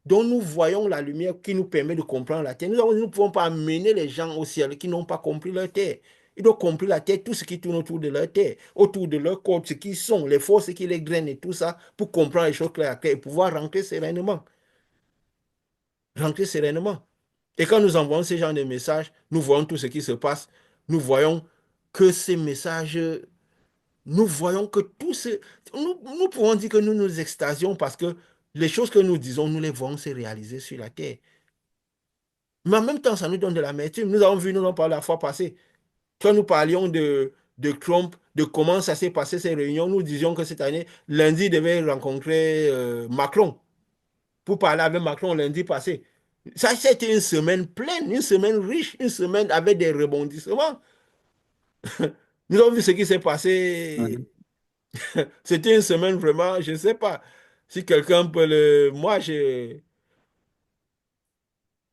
Donc nous voyons la lumière qui nous permet de comprendre la terre. Nous ne pouvons pas amener les gens au ciel qui n'ont pas compris leur terre. Ils doivent comprendre la terre, tout ce qui tourne autour de leur terre, autour de leur corps, ce qu'ils sont, les forces qui les grainent et tout ça, pour comprendre les choses claires et pouvoir rentrer sereinement. Rentrer sereinement. Et quand nous envoyons ce genre de messages, nous voyons tout ce qui se passe. Nous voyons que ces messages, nous voyons que tout ce... Nous pouvons dire que nous nous extasions parce que les choses que nous disons, nous les voyons se réaliser sur la terre. Mais en même temps, ça nous donne de l'amertume. Nous avons vu, nous en parlé la fois passée, quand nous parlions de Trump, de comment ça s'est passé ces réunions, nous disions que cette année, lundi, il devait rencontrer Macron pour parler avec Macron lundi passé. Ça, c'était une semaine pleine, une semaine riche, une semaine avec des rebondissements. Nous avons vu ce qui s'est passé. Mhm. C'était une semaine vraiment, je ne sais pas si quelqu'un peut le... Moi,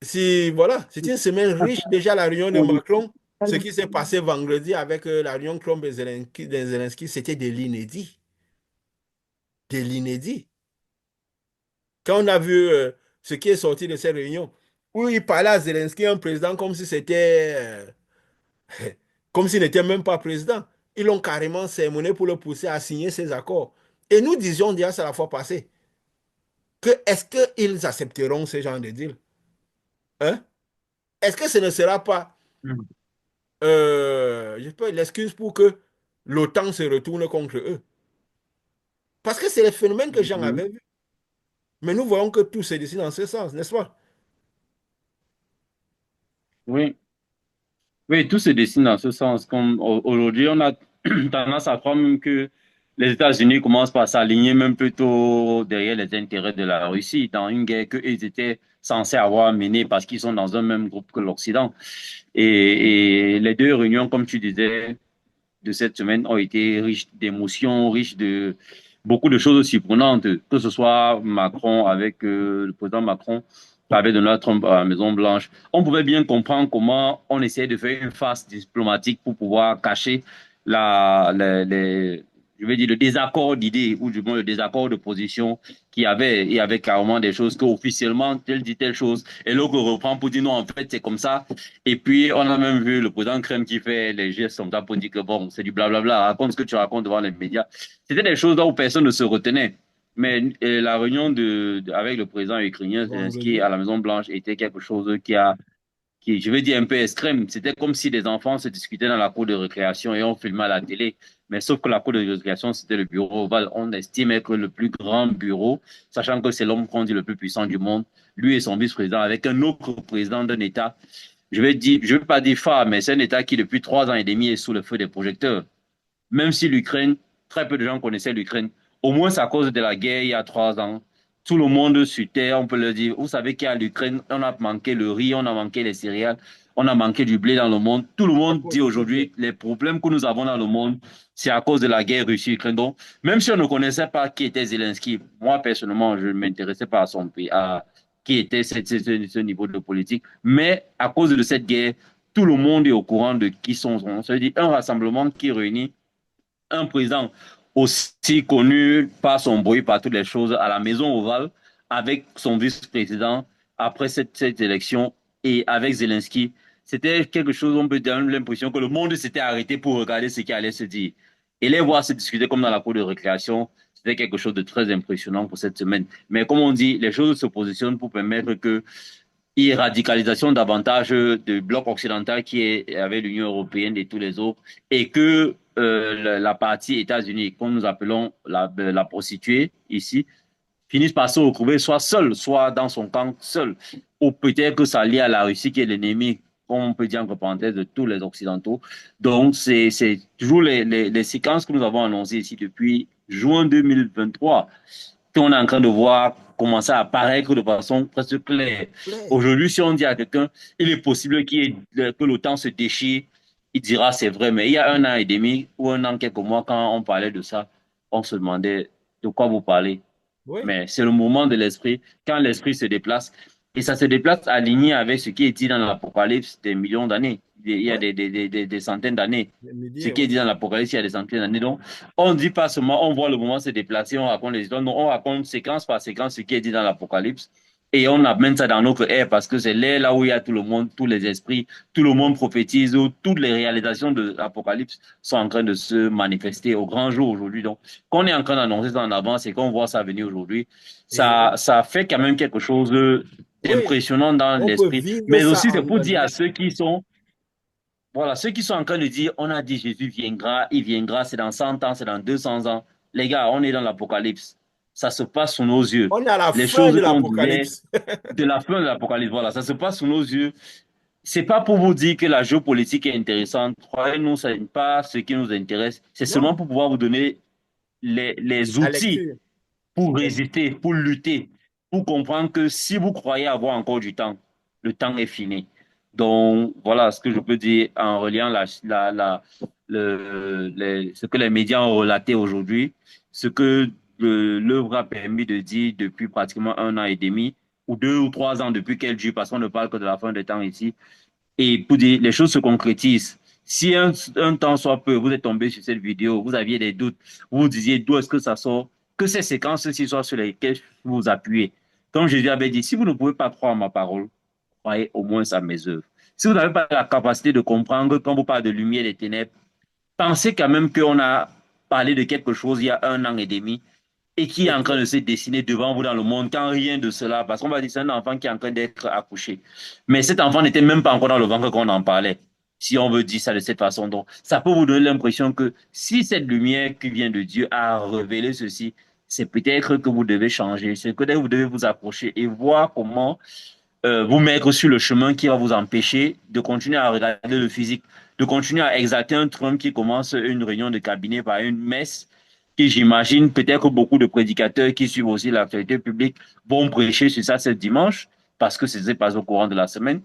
si, voilà, c'était une semaine riche. Déjà, la réunion de Macron, ce qui s'est passé vendredi avec la réunion Trump et Zelensky, c'était de l'inédit. De l'inédit. Quand on a vu ce qui est sorti de ces réunions, où il parlait à Zelensky, un président, comme si c'était... comme s'il n'était même pas président. Ils l'ont carrément sermonné pour le pousser à signer ces accords. Et nous disions déjà ça la fois passée, que est-ce qu'ils accepteront ce genre de deal? Hein? Est-ce que ce ne sera pas Mhm. je sais pas, l'excuse pour que l'OTAN se retourne contre eux. Parce que c'est les phénomènes que Jean Oui. avait vus. Mais nous voyons que tout se dessine dans ce sens, n'est-ce pas? Oui. Oui, tout se dessine dans ce sens. Comme aujourd'hui, on a tendance à croire même que les États-Unis commencent par s'aligner même plutôt derrière les intérêts de la Russie dans une guerre qu'ils étaient censés avoir menée parce qu'ils sont dans un même groupe que l'Occident. Et les deux réunions, comme tu disais, de cette semaine ont été riches d'émotions, riches de beaucoup de choses surprenantes, que ce soit Macron avec le président Macron avec Donald Trump à la Maison Blanche. On pouvait bien comprendre comment on essayait de faire une face diplomatique pour pouvoir cacher je vais dire, le désaccord d'idées ou du moins le désaccord de position qu'il y avait. Il y avait carrément des choses qu'officiellement, tel dit telle chose, et l'autre reprend pour dire non, en fait, c'est comme ça. Et puis, on a même vu le président Crème qui fait les gestes comme ça pour dire que bon, c'est du blablabla, raconte ce que tu racontes devant les médias. C'était des choses là où personne ne se retenait. Mais la réunion avec le président ukrainien Zelensky à la Maison Blanche était quelque chose qui, je vais dire, un peu extrême. C'était comme si des enfants se discutaient dans la cour de récréation et on filmait à la télé. Mais sauf que la cour de récréation, c'était le bureau ovale. On estimait que le plus grand bureau, sachant que c'est l'homme qu'on dit le plus puissant du monde, lui et son vice-président, avec un autre président d'un État, je vais pas dire phare, mais c'est un État qui, depuis 3 ans et demi, est sous le feu des projecteurs. Même si l'Ukraine, très peu de gens connaissaient l'Ukraine, au moins à cause de la guerre il y a 3 ans, tout le monde sur Terre, on peut le dire, vous savez qu'à l'Ukraine, on a manqué le riz, on a manqué les céréales, on a manqué du blé dans le monde. Tout le monde dit aujourd'hui, les problèmes que nous avons dans le monde, c'est à cause de la guerre Russie-Ukraine. Donc, même si on ne connaissait pas qui était Zelensky, moi personnellement, je ne m'intéressais pas à son pays, à qui était ce niveau de politique. Mais à cause de cette guerre, tout le monde est au courant de qui sont. Ça veut dire un rassemblement qui réunit un président aussi connu par son bruit, par toutes les choses, à la Maison Ovale, avec son vice-président après cette élection et avec Zelensky. C'était quelque chose, on peut donner l'impression que le monde s'était arrêté pour regarder ce qui allait se dire. Et les voir se discuter comme dans la cour de récréation, c'était quelque chose de très impressionnant pour cette semaine. Mais comme on dit, les choses se positionnent pour permettre que et radicalisation davantage du bloc occidental qui est avec l'Union européenne et tous les autres, et que la partie États-Unis, comme nous appelons la prostituée ici, finisse par se retrouver soit seule, soit dans son camp seul, ou peut-être que ça lie à la Russie qui est l'ennemi, comme on peut dire entre parenthèses, de tous les Occidentaux. Donc, c'est toujours les séquences que nous avons annoncées ici depuis juin 2023 qu'on est en train de voir commencer à apparaître de façon presque claire. Aujourd'hui, si on dit à quelqu'un, il est possible que l'OTAN se déchire, il dira c'est vrai. Mais il y a 1 an et demi ou 1 an, quelques mois, quand on parlait de ça, on se demandait de quoi vous parlez. Oui, Mais c'est le moment de l'esprit, quand l'esprit se déplace. Et ça se déplace aligné avec ce qui est dit dans l'Apocalypse des millions d'années. Il y a oui, des centaines d'années. les Ce médias, qui est oui. dit dans l'Apocalypse, il y a des centaines d'années. Donc, on ne dit pas seulement, on voit le moment se déplacer, on raconte les histoires. Non, on raconte séquence par séquence ce qui est dit dans l'Apocalypse. Et on amène ça dans notre ère parce que c'est l'ère là où il y a tout le monde, tous les esprits, tout le monde prophétise, où toutes les réalisations de l'Apocalypse sont en train de se manifester au grand jour aujourd'hui. Donc, quand on est en train d'annoncer ça en avance et qu'on voit ça venir aujourd'hui, Et oui, ça fait quand même quelque chose oui, d'impressionnant dans on peut l'esprit. vivre Mais ça aussi, c'est en pour dire à réalité. ceux qui sont, voilà, ceux qui sont en train de dire, on a dit Jésus viendra, il viendra, c'est dans 100 ans, c'est dans 200 ans. Les gars, on est dans l'Apocalypse. Ça se passe sous nos yeux. On est à la Les fin de choses qu'on disait l'Apocalypse. de la fin de l'Apocalypse, voilà, ça se passe sous nos yeux. C'est pas pour vous dire que la géopolitique est intéressante. Croyez-nous, ce n'est pas ce qui nous intéresse. C'est seulement Non, pour pouvoir vous donner les la outils lecture. pour Oui. résister, pour lutter, pour comprendre que si vous croyez avoir encore du temps, le temps est fini. Donc, voilà ce que je peux dire en reliant ce que les médias ont relaté aujourd'hui, ce que l'œuvre a permis de dire depuis pratiquement 1 an et demi, ou 2 ou 3 ans depuis qu'elle dure, parce qu'on ne parle que de la fin des temps ici. Et pour dire, les choses se concrétisent. Si un temps soit peu, vous êtes tombé sur cette vidéo, vous aviez des doutes, vous vous disiez d'où est-ce que ça sort, que ces séquences-ci soient sur lesquelles vous vous appuyez. Comme Jésus avait dit, si vous ne pouvez pas croire à ma parole, croyez au moins à mes œuvres. Si vous n'avez pas la capacité de comprendre quand vous parlez de lumière et des ténèbres, pensez quand même qu'on a parlé de quelque chose il y a 1 an et demi et qui est Et en train que, de se dessiner devant vous dans le monde quand rien de cela, parce qu'on va dire c'est un enfant qui est en train d'être accouché. Mais cet enfant n'était même pas encore dans le ventre quand on en parlait. si on veut dire ça de cette façon. Donc, ça peut vous donner l'impression que si cette lumière qui vient de Dieu a révélé ceci, c'est peut-être que vous devez changer, c'est que vous devez vous approcher et voir comment vous mettre sur le chemin qui va vous empêcher de continuer à regarder le physique, de continuer à exalter un Trump qui commence une réunion de cabinet par une messe, qui j'imagine peut-être beaucoup de prédicateurs qui suivent aussi l'actualité publique vont prêcher sur ça ce dimanche, parce que c'est pas au courant de la semaine.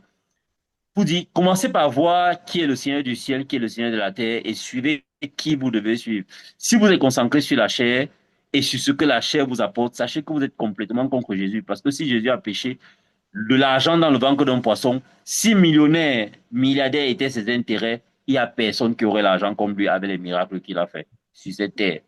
Vous dites, commencez par voir qui est le Seigneur du ciel, qui est le Seigneur de la terre, et suivez qui vous devez suivre. Si vous êtes concentré sur la chair et sur ce que la chair vous apporte, sachez que vous êtes complètement contre Jésus. Parce que si Jésus a péché, de l'argent dans le ventre d'un poisson, si millionnaire, milliardaire étaient ses intérêts, il n'y a personne qui aurait l'argent comme lui avec les miracles qu'il a fait sur cette terre.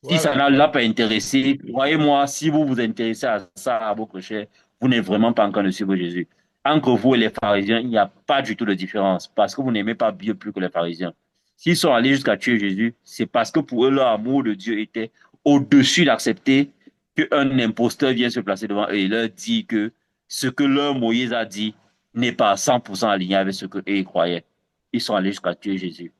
Si ça Voilà. n'a l'a pas intéressé, croyez-moi, si vous vous intéressez à ça, à votre chair, vous n'êtes vraiment pas en train de suivre Jésus. Entre vous et les pharisiens, il n'y a pas du tout de différence parce que vous n'aimez pas Dieu plus que les pharisiens. S'ils sont allés jusqu'à tuer Jésus, c'est parce que pour eux, leur amour de Dieu était au-dessus d'accepter qu'un imposteur vienne se placer devant eux et leur dit que ce que leur Moïse a dit n'est pas à 100% aligné avec ce qu'eux ils croyaient. Ils sont allés jusqu'à tuer Jésus.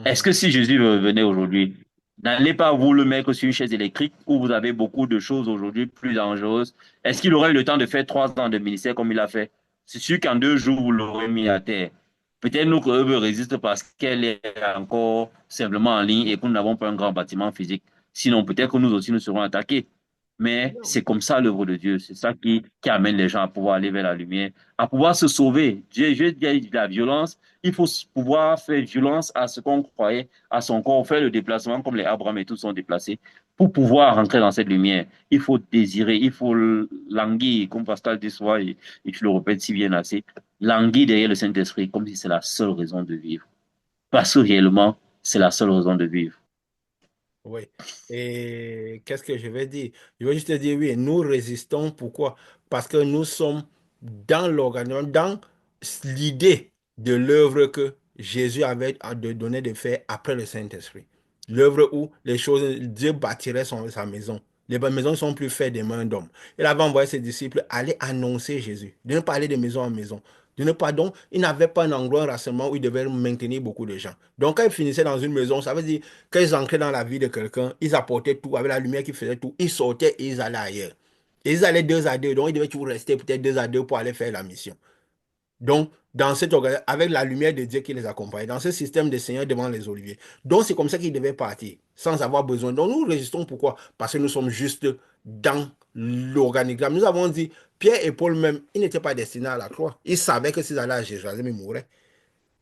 Est-ce Mhm. que si Jésus revenait aujourd'hui, n'allez pas vous le mettre sur une chaise électrique où vous avez beaucoup de choses aujourd'hui plus dangereuses? Est-ce qu'il aurait eu le temps de faire 3 ans de ministère comme il a fait? C'est sûr qu'en 2 jours, vous l'aurez mis à terre. Peut-être nous, que résiste parce qu'elle est encore simplement en ligne et que nous n'avons pas un grand bâtiment physique. Sinon, peut-être que nous aussi, nous serons attaqués. Mais c'est comme ça l'œuvre de Dieu. C'est ça qui amène les gens à pouvoir aller vers la lumière, à pouvoir se sauver. Dieu dit la violence. Il faut pouvoir faire violence à ce qu'on croyait, à son corps, faire le déplacement comme les Abraham et tous sont déplacés. Pour pouvoir rentrer dans cette lumière, il faut désirer, il faut languir, comme Pascal dit souvent, et tu le répètes si bien assez, languir derrière le Saint-Esprit comme si c'est la seule raison de vivre. Parce que réellement, c'est la seule raison de vivre. Oui. Et qu'est-ce que je vais dire? Je vais juste te dire, oui, nous résistons. Pourquoi? Parce que nous sommes dans l'organisation, dans l'idée de l'œuvre que Jésus avait donné de faire après le Saint-Esprit. L'œuvre où les choses, Dieu bâtirait sa maison. Les maisons ne sont plus faites des mains d'hommes. Il avait envoyé ses disciples aller annoncer Jésus, de ne pas aller de maison en maison. De ne pas donc, il n'avait pas un endroit, un rassemblement où il devait maintenir beaucoup de gens. Donc, quand il finissait dans une maison, ça veut dire quand ils entraient dans la vie de quelqu'un, ils apportaient tout avec la lumière qui faisait tout. Ils sortaient et ils allaient ailleurs. Et ils allaient 2 à 2. Donc, ils devaient toujours rester peut-être 2 à 2 pour aller faire la mission. Donc, dans cette avec la lumière de Dieu qui les accompagne, dans ce système de Seigneur devant les oliviers. Donc, c'est comme ça qu'ils devaient partir, sans avoir besoin. Donc, nous résistons pourquoi? Parce que nous sommes juste dans l'organigramme. Nous avons dit, Pierre et Paul même, ils n'étaient pas destinés à la croix. Ils savaient que s'ils allaient à Jérusalem, ils mourraient.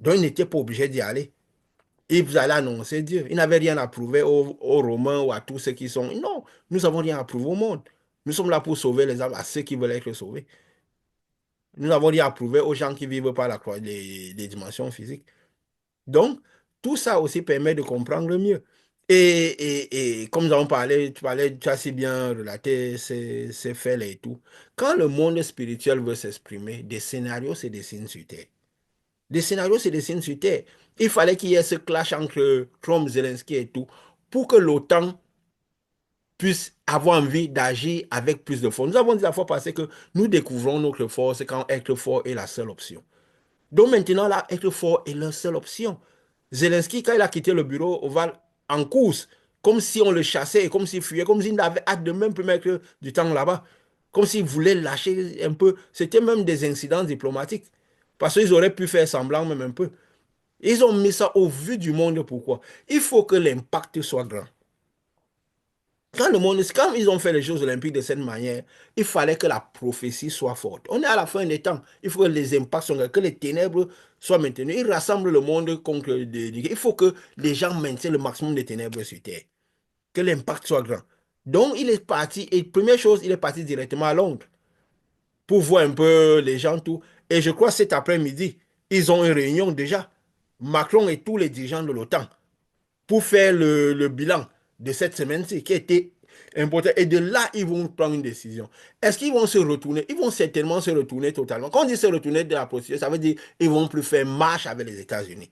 Donc, ils n'étaient pas obligés d'y aller. Ils allaient annoncer Dieu. Ils n'avaient rien à prouver aux Romains ou à tous ceux qui sont. Non, nous n'avons rien à prouver au monde. Nous sommes là pour sauver les âmes à ceux qui veulent être sauvés. Nous n'avons rien à prouver aux gens qui vivent par la croix, les dimensions physiques. Donc, tout ça aussi permet de comprendre mieux. Et comme nous avons parlé, tu as si bien relaté ces faits-là et tout. Quand le monde spirituel veut s'exprimer, des scénarios se dessinent sur Terre. Des scénarios se dessinent sur Terre. Il fallait qu'il y ait ce clash entre Trump, Zelensky et tout pour que l'OTAN puisse avoir envie d'agir avec plus de force. Nous avons dit la fois passée que nous découvrons notre force quand être fort est la seule option. Donc maintenant, là, être fort est la seule option. Zelensky, quand il a quitté le bureau ovale en course, comme si on le chassait, comme s'il fuyait, comme s'il n'avait hâte de même plus mettre du temps là-bas, comme s'il voulait lâcher un peu. C'était même des incidents diplomatiques. Parce qu'ils auraient pu faire semblant même un peu. Ils ont mis ça au vu du monde. Pourquoi? Il faut que l'impact soit grand. Quand ils ont fait les Jeux Olympiques de cette manière, il fallait que la prophétie soit forte. On est à la fin des temps. Il faut que les impacts soient grands, que les ténèbres soient maintenues. Ils rassemblent le monde contre. Il faut que les gens maintiennent le maximum de ténèbres sur Terre. Que l'impact soit grand. Donc, il est parti, et première chose, il est parti directement à Londres pour voir un peu les gens, tout. Et je crois cet après-midi, ils ont une réunion déjà. Macron et tous les dirigeants de l'OTAN pour faire le bilan de cette semaine-ci qui a été important. Et de là, ils vont prendre une décision. Est-ce qu'ils vont se retourner? Ils vont certainement se retourner totalement. Quand on dit se retourner de la procédure, ça veut dire qu'ils ne vont plus faire marche avec les États-Unis.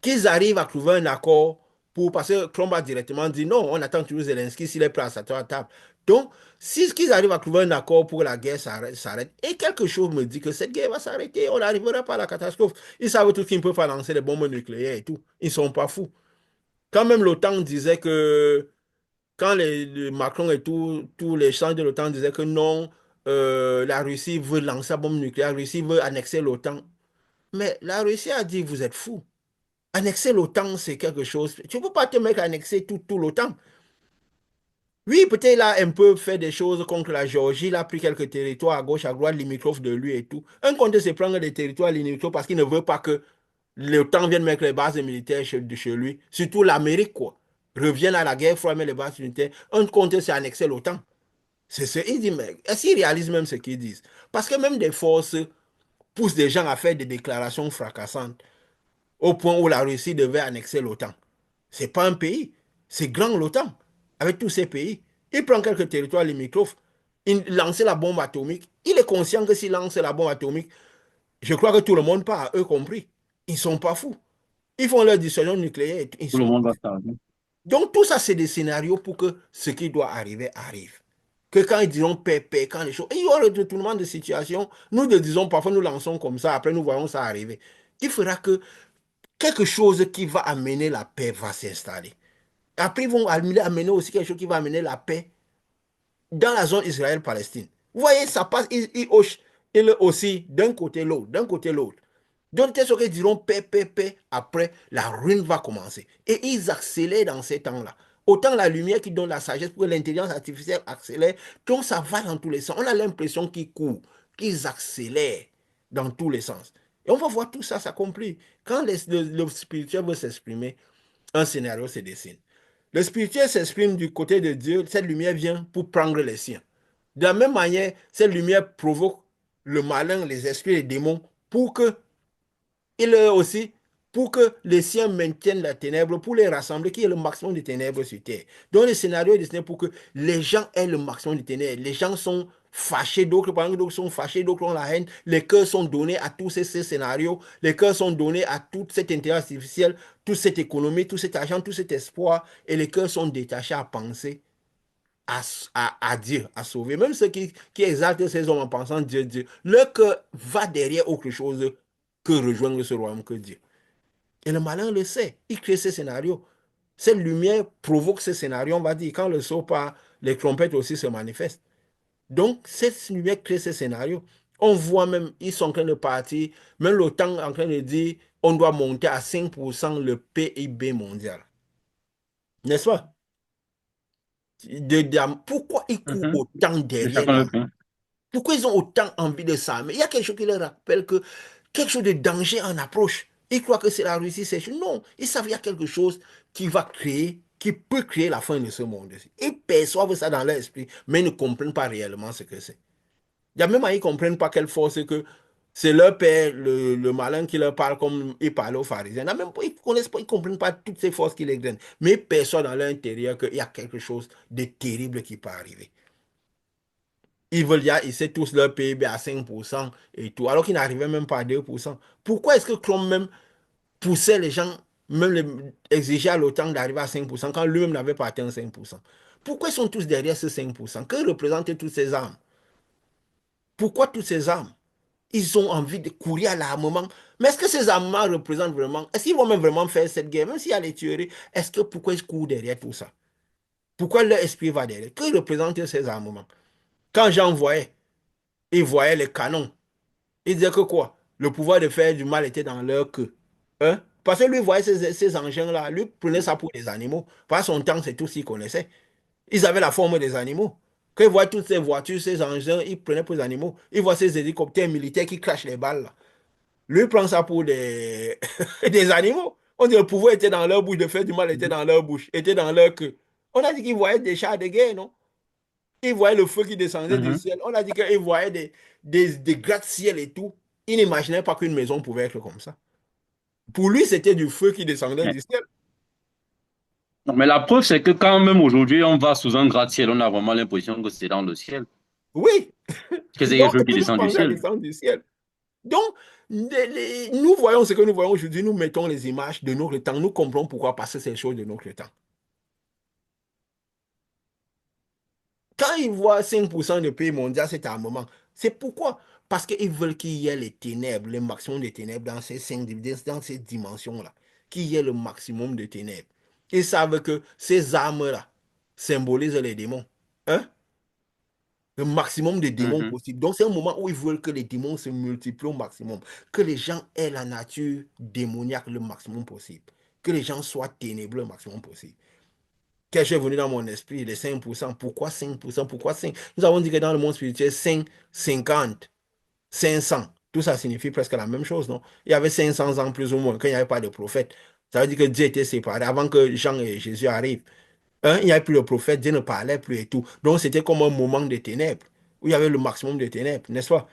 Qu'ils arrivent à trouver un accord pour, parce que Trump a directement dit non, on attend toujours Zelensky s'il est prêt à s'asseoir à table. Donc, si qu'ils arrivent à trouver un accord pour que la guerre s'arrête, et quelque chose me dit que cette guerre va s'arrêter, on n'arrivera pas à la catastrophe. Ils savent tous qu'ils ne peuvent pas lancer des bombes nucléaires et tout. Ils ne sont pas fous. Quand même l'OTAN disait que, quand Macron et tous les gens de l'OTAN disaient que non, la Russie veut lancer la bombe nucléaire, la Russie veut annexer l'OTAN. Mais la Russie a dit, vous êtes fous. Annexer l'OTAN, c'est quelque chose. Tu ne peux pas te mettre à annexer tout l'OTAN. Oui, peut-être il a un peu fait des choses contre la Géorgie, il a pris quelques territoires à gauche, à droite, limitrophes de lui et tout. Un compte c'est prendre des territoires limitrophes parce qu'il ne veut pas que l'OTAN vienne mettre les bases militaires de chez lui. Surtout l'Amérique, quoi. Revienne à la guerre froide, met les bases militaires. Un compte c'est annexer l'OTAN. C'est ce qu'il dit, mais est-ce qu'ils réalisent même ce qu'ils disent? Parce que même des forces poussent des gens à faire des déclarations fracassantes au point où la Russie devait annexer l'OTAN. C'est pas un pays. C'est grand l'OTAN, avec tous ces pays. Il prend quelques territoires limitrophes. Il lance la bombe atomique. Il est conscient que s'il lance la bombe atomique, je crois que tout le monde part, eux compris. Ils ne sont pas fous. Ils font leur dissuasion nucléaire. Ils Tout le sont... monde va s'arrêter. Donc tout ça, c'est des scénarios pour que ce qui doit arriver arrive. Que quand ils diront paix, paix, quand les choses... Il y aura le retournement de situation. Nous le disons, parfois nous lançons comme ça, après nous voyons ça arriver. Il fera que quelque chose qui va amener la paix va s'installer. Après, ils vont amener aussi quelque chose qui va amener la paix dans la zone Israël-Palestine. Vous voyez, ça passe, ils hochent, ils aussi d'un côté l'autre, d'un côté l'autre. Donc, c'est ce qu'ils diront paix, paix, paix. Après, la ruine va commencer. Et ils accélèrent dans ces temps-là. Autant la lumière qui donne la sagesse pour que l'intelligence artificielle accélère, donc ça va dans tous les sens. On a l'impression qu'ils courent, qu'ils accélèrent dans tous les sens. Et on va voir tout ça s'accomplir. Quand le spirituel veut s'exprimer, un scénario se dessine. Le spirituel s'exprime du côté de Dieu, cette lumière vient pour prendre les siens. De la même manière, cette lumière provoque le malin, les esprits, les démons, pour que il est aussi pour que les siens maintiennent la ténèbre, pour les rassembler, qu'il y ait le maximum de ténèbres sur terre. Donc le scénario est destiné pour que les gens aient le maximum de ténèbres. Les gens sont fâchés, d'autres sont fâchés, d'autres ont la haine. Les cœurs sont donnés à tous ces scénarios. Les cœurs sont donnés à toute cette intelligence artificielle, toute cette économie, tout cet argent, tout cet espoir. Et les cœurs sont détachés à penser à Dieu, à sauver. Même ceux qui exaltent ces hommes en pensant Dieu, Dieu, leur cœur va derrière autre chose que rejoindre ce royaume que Dieu. Et le malin le sait. Il crée ces scénarios. Cette lumière provoque ces scénarios, on va dire. Quand le sort part, les trompettes aussi se manifestent. Donc, cette lumière crée ces scénarios. On voit même, ils sont en train de partir, même l'OTAN est en train de dire, on doit monter à 5% le PIB mondial. N'est-ce pas? Pourquoi ils courent Mhm. autant Et derrière chacun là? le fait. Pourquoi ils ont autant envie de ça? Mais il y a quelque chose qui leur rappelle que quelque chose de danger en approche. Ils croient que c'est la Russie, c'est... Non, ils savent qu'il y a quelque chose qui va créer, qui peut créer la fin de ce monde. Ils perçoivent ça dans leur esprit, mais ils ne comprennent pas réellement ce que c'est. Il y a même à ils ne comprennent pas quelle force que c'est leur père, le malin qui leur parle comme il parlait aux pharisiens. Il y en a même, ils connaissent pas, ils ne comprennent pas toutes ces forces qui les grainent. Mais ils perçoivent dans leur intérieur qu'il y a quelque chose de terrible qui peut arriver. Ils veulent dire, ils essaient tous leur PIB à 5% et tout, alors qu'ils n'arrivaient même pas à 2%. Pourquoi est-ce que Trump même poussait les gens, même exigeait à l'OTAN d'arriver à 5% quand lui-même n'avait pas atteint 5%? Pourquoi ils sont tous derrière ce 5%? Que représentent toutes ces armes? Pourquoi toutes ces armes? Ils ont envie de courir à l'armement. Mais est-ce que ces armements représentent vraiment, est-ce qu'ils vont même vraiment faire cette guerre, même s'il y a les tueries, est-ce que pourquoi ils courent derrière tout ça? Pourquoi leur esprit va derrière? Que représentent ces armements? Quand j'en voyais, ils voyaient les canons. Ils disaient que quoi? Le pouvoir de faire du mal était dans leur queue. Hein? Parce que lui voyait ces engins-là, lui prenait ça pour des animaux. Par son temps, c'est tout ce qu'il connaissait. Ils avaient la forme des animaux. Quand ils voient toutes ces voitures, ces engins, ils prenaient pour des animaux. Ils voient ces hélicoptères militaires qui crachent les balles là. Lui prend ça pour des, des animaux. On dit que le pouvoir était dans leur bouche, de faire du mal était dans leur bouche, était dans leur queue. On a dit qu'ils voyaient des chars de guerre, non? Ils voyaient le feu qui descendait du Mhm. ciel. On a dit qu'ils voyaient des gratte-ciel et tout. Ils n'imaginaient pas qu'une maison pouvait être comme ça. Pour lui, c'était du feu qui descendait Mais du ciel. non, mais la preuve, c'est que quand même aujourd'hui, on va sous un gratte-ciel, on a vraiment l'impression que c'est dans le ciel, Oui. que c'est quelque Donc, chose c'est qui toujours descend du pendant la ciel. descente du ciel. Donc, nous voyons ce que nous voyons aujourd'hui. Nous mettons les images de notre temps. Nous comprenons pourquoi passer ces choses de notre temps. Quand ils voient 5% de pays mondial, cet armement, c'est pourquoi? Parce qu'ils veulent qu'il y ait les ténèbres, le maximum de ténèbres dans ces dans ces dimensions-là. Qu'il y ait le maximum de ténèbres. Ils savent que ces armes-là symbolisent les démons. Hein? Le maximum de démons Mhm, possible. Donc, c'est un moment où ils veulent que les démons se multiplient au maximum. Que les gens aient la nature démoniaque le maximum possible. Que les gens soient ténébreux le maximum possible. Qu'est-ce qui est venu dans mon esprit? Les 5%. Pourquoi 5%? Pourquoi 5? Nous avons dit que dans le monde spirituel, 5, 50, 500. Tout ça signifie presque la même chose, non? Il y avait 500 ans plus ou moins, quand il n'y avait pas de prophète. Ça veut dire que Dieu était séparé avant que Jean et Jésus arrivent. Hein, il n'y avait plus de prophète, Dieu ne parlait plus et tout. Donc c'était comme un moment de ténèbres, où il y avait le maximum de ténèbres, n'est-ce pas?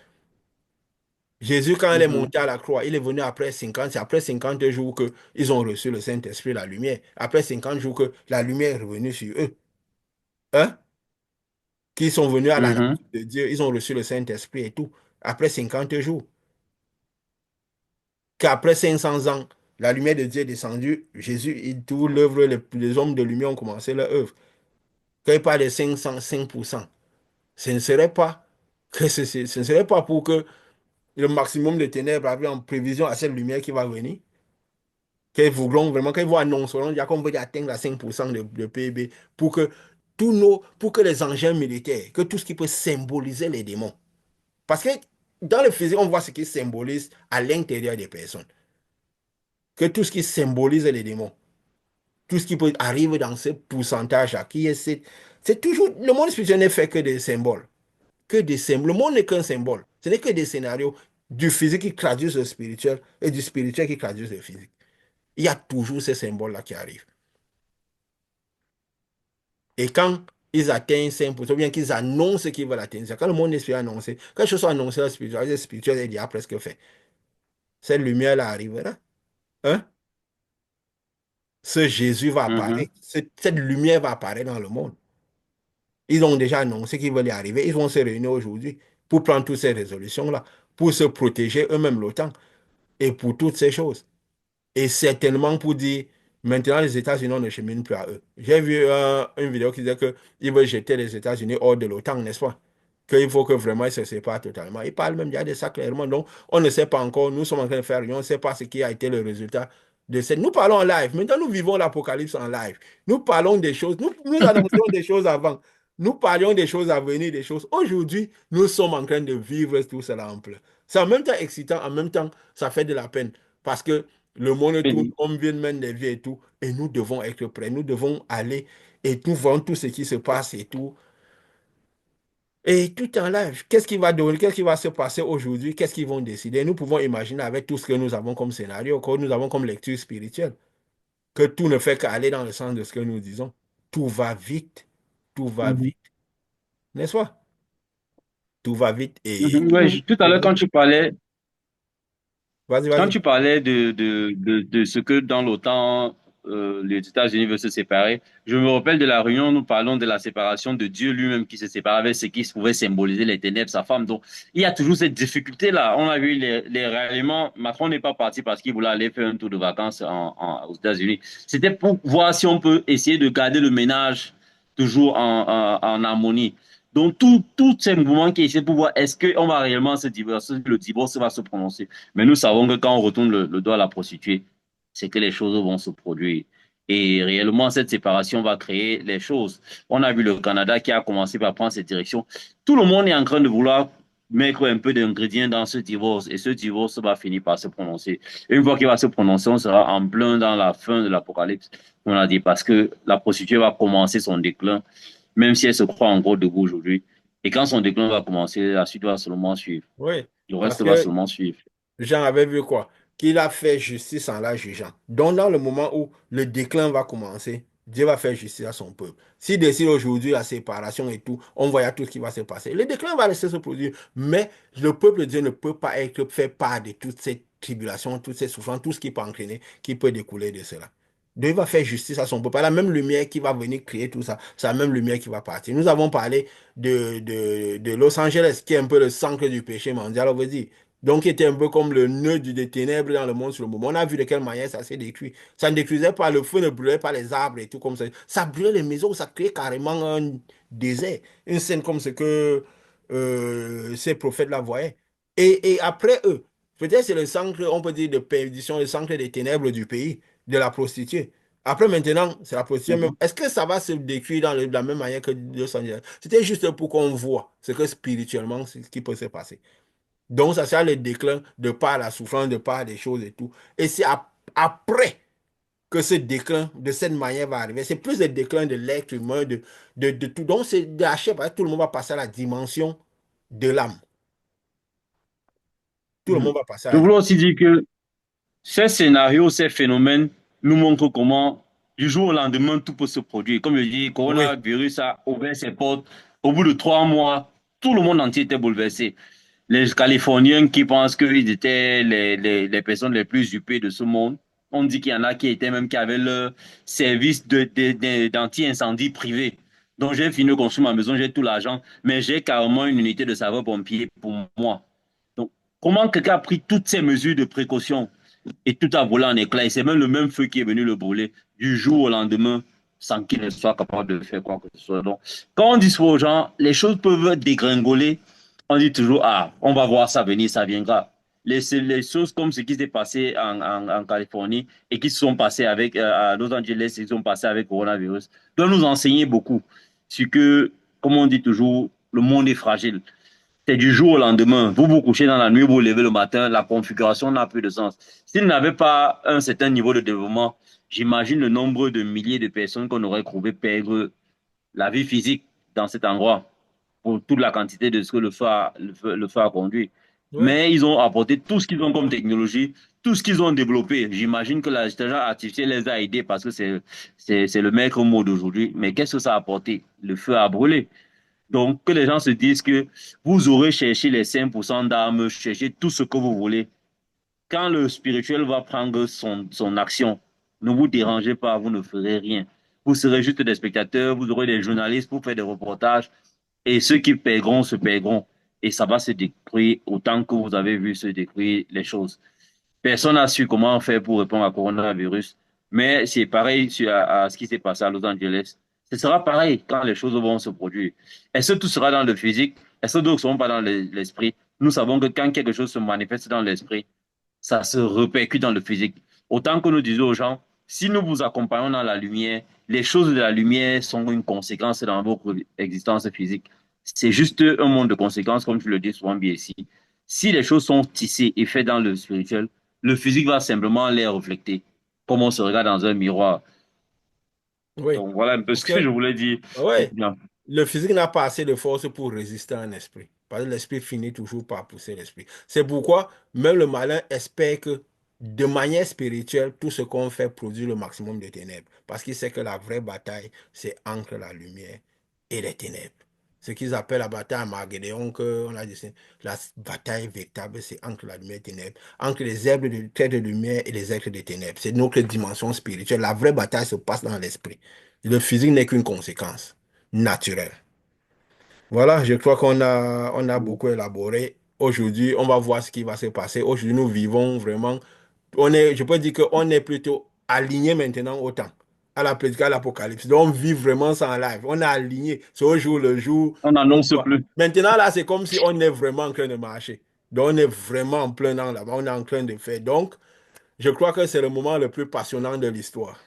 Jésus, quand il est mhm, monté à la croix, il est venu après 50, c'est après 50 jours qu'ils ont reçu le Saint-Esprit, la lumière. Après 50 jours que la lumière est revenue sur eux. Hein? Qui sont venus à la nature mhm, de Dieu, ils ont reçu le Saint-Esprit et tout. Après 50 jours. Qu'après 500 ans, la lumière de Dieu est descendue, Jésus, tout l'œuvre, les hommes de lumière ont commencé leur œuvre. Quand il parle de 500, 5%, ce ne serait pas ce ne serait pas pour que le maximum de ténèbres avait en prévision à cette lumière qui va venir. Qu'ils voudront vraiment, qu'ils vont annoncer, il y a qu'on veut atteindre la 5% de PIB pour que pour que les engins militaires, que tout ce qui peut symboliser les démons. Parce que dans le physique, on voit ce qui symbolise à l'intérieur des personnes. Que tout ce qui symbolise les démons, tout ce qui peut arriver dans ce pourcentage-là, c'est toujours, le monde spirituel n'est fait que des symboles. Que des symboles. Le monde n'est qu'un symbole. Ce n'est que des scénarios du physique qui traduisent le spirituel et du spirituel qui traduisent le physique. Il y a toujours ces symboles-là qui arrivent. Et quand ils atteignent 5%, ou bien qu'ils annoncent qu'ils veulent atteindre ça, quand le monde esprit annoncé, quand je sois annoncé la spiritualité spirituelle est déjà presque fait. Cette lumière-là arrivera. Hein? Ce Jésus va mhm, apparaître. Cette lumière va apparaître dans le monde. Ils ont déjà annoncé qu'ils veulent y arriver. Ils vont se réunir aujourd'hui pour prendre toutes ces résolutions-là, pour se protéger eux-mêmes l'OTAN et pour toutes ces choses. Et certainement pour dire, maintenant les États-Unis, on ne chemine plus à eux. J'ai vu une vidéo qui disait qu'ils veulent jeter les États-Unis hors de l'OTAN, n'est-ce pas? Qu'il faut que vraiment ils se séparent totalement. Ils parlent même déjà de ça clairement. Donc, on ne sait pas encore. Nous sommes en train de faire rien. On ne sait pas ce qui a été le résultat de cette. Nous parlons en live. Maintenant, nous vivons l'Apocalypse en live. Nous parlons des choses. Nous annoncions des choses avant. Nous parlions des choses à venir, des choses. Aujourd'hui, nous sommes en train de vivre tout cela en plein. C'est en même temps excitant, en même temps, ça fait de la peine. Parce que le monde tourne, mhm, on vient mène des vies et tout. Et nous devons être prêts. Nous devons aller et tout voir tout ce qui se passe et tout. Et tout en live, qu'est-ce qui va donner, qu'est-ce qui va se passer aujourd'hui, qu'est-ce qu'ils vont décider? Nous pouvons imaginer avec tout ce que nous avons comme scénario, que nous avons comme lecture spirituelle, que tout ne fait qu'aller dans le sens de ce que nous disons. Tout va mhm, vite, n'est-ce pas? Tout va vite et mhm. Ouais, tout à l'heure, vas-y, quand vas-y. tu parlais de ce que dans l'OTAN, les États-Unis veulent se séparer, je me rappelle de la réunion, nous parlons de la séparation de Dieu lui-même qui se sépare avec ce qui pouvait symboliser les ténèbres, sa femme. Donc, il y a toujours cette difficulté-là. On a vu les ralliements. Macron n'est pas parti parce qu'il voulait aller faire un tour de vacances aux États-Unis. C'était pour voir si on peut essayer de garder le ménage toujours en harmonie. Donc, tous ces mouvements qui essaient pour voir est-ce qu'on va réellement se divorcer, le divorce va se prononcer. Mais nous savons que quand on retourne le doigt à la prostituée, c'est que les choses vont se produire. Et réellement, cette séparation va créer les choses. On a vu le Canada qui a commencé par prendre cette direction. Tout le monde est en train de vouloir mettre un peu d'ingrédients dans ce divorce. Et ce divorce va finir par se prononcer. Et une fois qu'il va se prononcer, on sera en plein dans la fin de l'apocalypse. On a dit parce que la prostituée va commencer son déclin, même si elle se croit en gros debout aujourd'hui. Et quand son déclin va commencer, la suite va seulement suivre. Oui, Le parce reste va que seulement suivre. Jean avait vu quoi? Qu'il a fait justice en la jugeant. Donc, dans le moment où le déclin va commencer, Dieu va faire justice à son peuple. S'il décide aujourd'hui la séparation et tout, on voit tout ce qui va se passer. Le déclin va laisser se produire, mais le peuple de Dieu ne peut pas être fait part de toutes ces tribulations, toutes ces souffrances, tout ce qui peut entraîner, qui peut découler de cela. Dieu va faire justice à son peuple. La même lumière qui va venir créer tout ça, c'est la même lumière qui va partir. Nous avons parlé de Los Angeles, qui est un peu le centre du péché mondial, on veut dire. Donc, il était un peu comme le nœud des ténèbres dans le monde sur le moment. On a vu de quelle manière ça s'est détruit. Ça ne détruisait pas, le feu ne brûlait pas les arbres et tout comme ça. Ça brûlait les maisons, ça créait carrément un désert. Une scène comme ce que ces prophètes-là voyaient. Et après eux, peut-être c'est le centre, on peut dire, de perdition, le centre des ténèbres du pays, de la prostituée. Après, maintenant, c'est la prostituée même. Mhm. Est-ce que ça va se détruire de la même manière que Los Angeles? C'était juste pour qu'on voit ce que spirituellement, c'est ce qui peut se passer. Donc, ça sera le déclin de par la souffrance, de par des choses et tout. Et c'est après que ce déclin, de cette manière, va arriver. C'est plus le déclin de l'être humain, de tout. Donc, c'est de la chair, parce que tout le monde va passer à la dimension de l'âme. Tout le Mhm. monde va passer à Je la voulais dimension. aussi dire que ces scénarios, ces phénomènes nous montrent comment, du jour au lendemain, tout peut se produire. Comme je dis, le Oui, coronavirus a ouvert ses portes. Au bout de 3 mois, tout le monde entier était bouleversé. Les Californiens qui pensent qu'ils étaient les personnes les plus huppées de ce monde, on dit qu'il y en a qui étaient même qui avaient leur service d'anti-incendie privé. Donc j'ai fini de construire ma maison, j'ai tout l'argent, mais j'ai carrément une unité de sapeur-pompier pour moi. Donc comment quelqu'un a pris toutes ces mesures de précaution et tout a volé en éclats. Et c'est même le même feu qui est venu le brûler du jour au lendemain sans qu'il ne soit capable de faire quoi que ce soit. Donc, quand on dit aux gens, les choses peuvent dégringoler, on dit toujours, ah, on va voir ça venir, ça viendra. Les choses comme ce qui s'est passé en Californie et qui se sont passées avec, à Los Angeles, qui se sont passées avec le coronavirus, doivent nous enseigner beaucoup sur que, comme on dit toujours, le monde est fragile. C'est du jour au lendemain. Vous vous couchez dans la nuit, vous vous levez le matin, la configuration n'a plus de sens. S'il n'avait pas un certain niveau de développement, j'imagine le nombre de milliers de personnes qu'on aurait trouvé perdre la vie physique dans cet endroit pour toute la quantité de ce que le feu a conduit. oui, Mais ils ont apporté tout ce qu'ils ont comme technologie, tout ce qu'ils ont développé. J'imagine que l'intelligence artificielle les a aidés parce que c'est le maître mot d'aujourd'hui. Mais qu'est-ce que ça a apporté? Le feu a brûlé. Donc, que les gens se disent que vous aurez cherché les 5% d'armes, cherché tout ce que vous voulez. Quand le spirituel va prendre son action, ne vous dérangez pas, vous ne ferez rien. Vous serez juste des spectateurs, vous aurez des journalistes pour faire des reportages, et ceux qui paieront se paieront. Et ça va se détruire autant que vous avez vu se détruire les choses. Personne n'a su comment faire pour répondre à coronavirus. Mais c'est pareil à ce qui s'est passé à Los Angeles. Ce sera pareil quand les choses vont se produire. Est-ce que tout sera dans le physique? Est-ce que d'autres ne seront pas dans l'esprit? Nous savons que quand quelque chose se manifeste dans l'esprit, ça se répercute dans le physique. Autant que nous disons aux gens, si nous vous accompagnons dans la lumière, les choses de la lumière sont une conséquence dans votre existence physique. C'est juste un monde de conséquences, comme je le dis souvent bien ici. Si les choses sont tissées et faites dans le spirituel, le physique va simplement les refléter, comme on se regarde dans un miroir. oui. Donc voilà un peu Parce ce que que, je voulais dire. ouais, le physique n'a pas assez de force pour résister à un esprit. Parce que l'esprit finit toujours par pousser l'esprit. C'est pourquoi même le malin espère que de manière spirituelle, tout ce qu'on fait produit le maximum de ténèbres. Parce qu'il sait que la vraie bataille, c'est entre la lumière et les ténèbres. Ce qu'ils appellent la bataille à Armageddon, que on a dit, la bataille véritable, c'est entre la lumière et les ténèbres, entre les êtres de lumière et les êtres de ténèbres. C'est notre dimension spirituelle. La vraie bataille se passe dans l'esprit. Le physique n'est qu'une conséquence naturelle. Voilà, je crois qu'on a beaucoup élaboré. Aujourd'hui, on va voir ce qui va se passer. Aujourd'hui, nous vivons vraiment, je peux dire qu'on est plutôt aligné maintenant au temps, à la prédication de l'Apocalypse. Donc, on vit vraiment ça en live. On est aligné. C'est au jour le jour. On On n'annonce voit. plus. Maintenant, là, c'est comme si on est vraiment en train de marcher. Donc, on est vraiment en plein dans là-bas. On est en train de faire. Donc, je crois que c'est le moment le plus passionnant de l'histoire,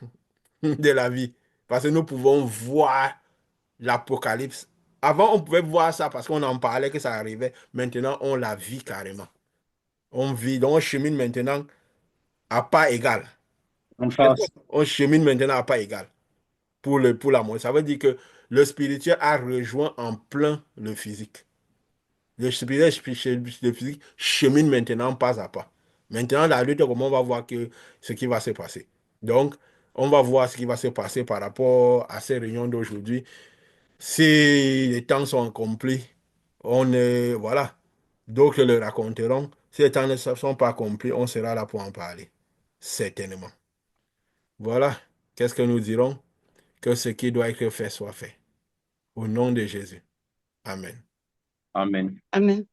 de la vie. Parce que nous pouvons voir l'Apocalypse. Avant, on pouvait voir ça parce qu'on en parlait que ça arrivait. Maintenant, on la vit carrément. On vit, donc on chemine maintenant à pas égal. En face. On chemine maintenant à pas égal pour l'amour. Ça veut dire que le spirituel a rejoint en plein le physique. Le spirituel, le physique chemine maintenant pas à pas. Maintenant, la lutte, comment on va voir que ce qui va se passer. Donc, on va voir ce qui va se passer par rapport à ces réunions d'aujourd'hui. Si les temps sont accomplis, voilà, d'autres le raconteront. Si les temps ne sont pas accomplis, on sera là pour en parler. Certainement. Voilà, qu'est-ce que nous dirons? Que ce qui doit être fait soit fait. Au nom de Jésus. Amen. Amen. Amen.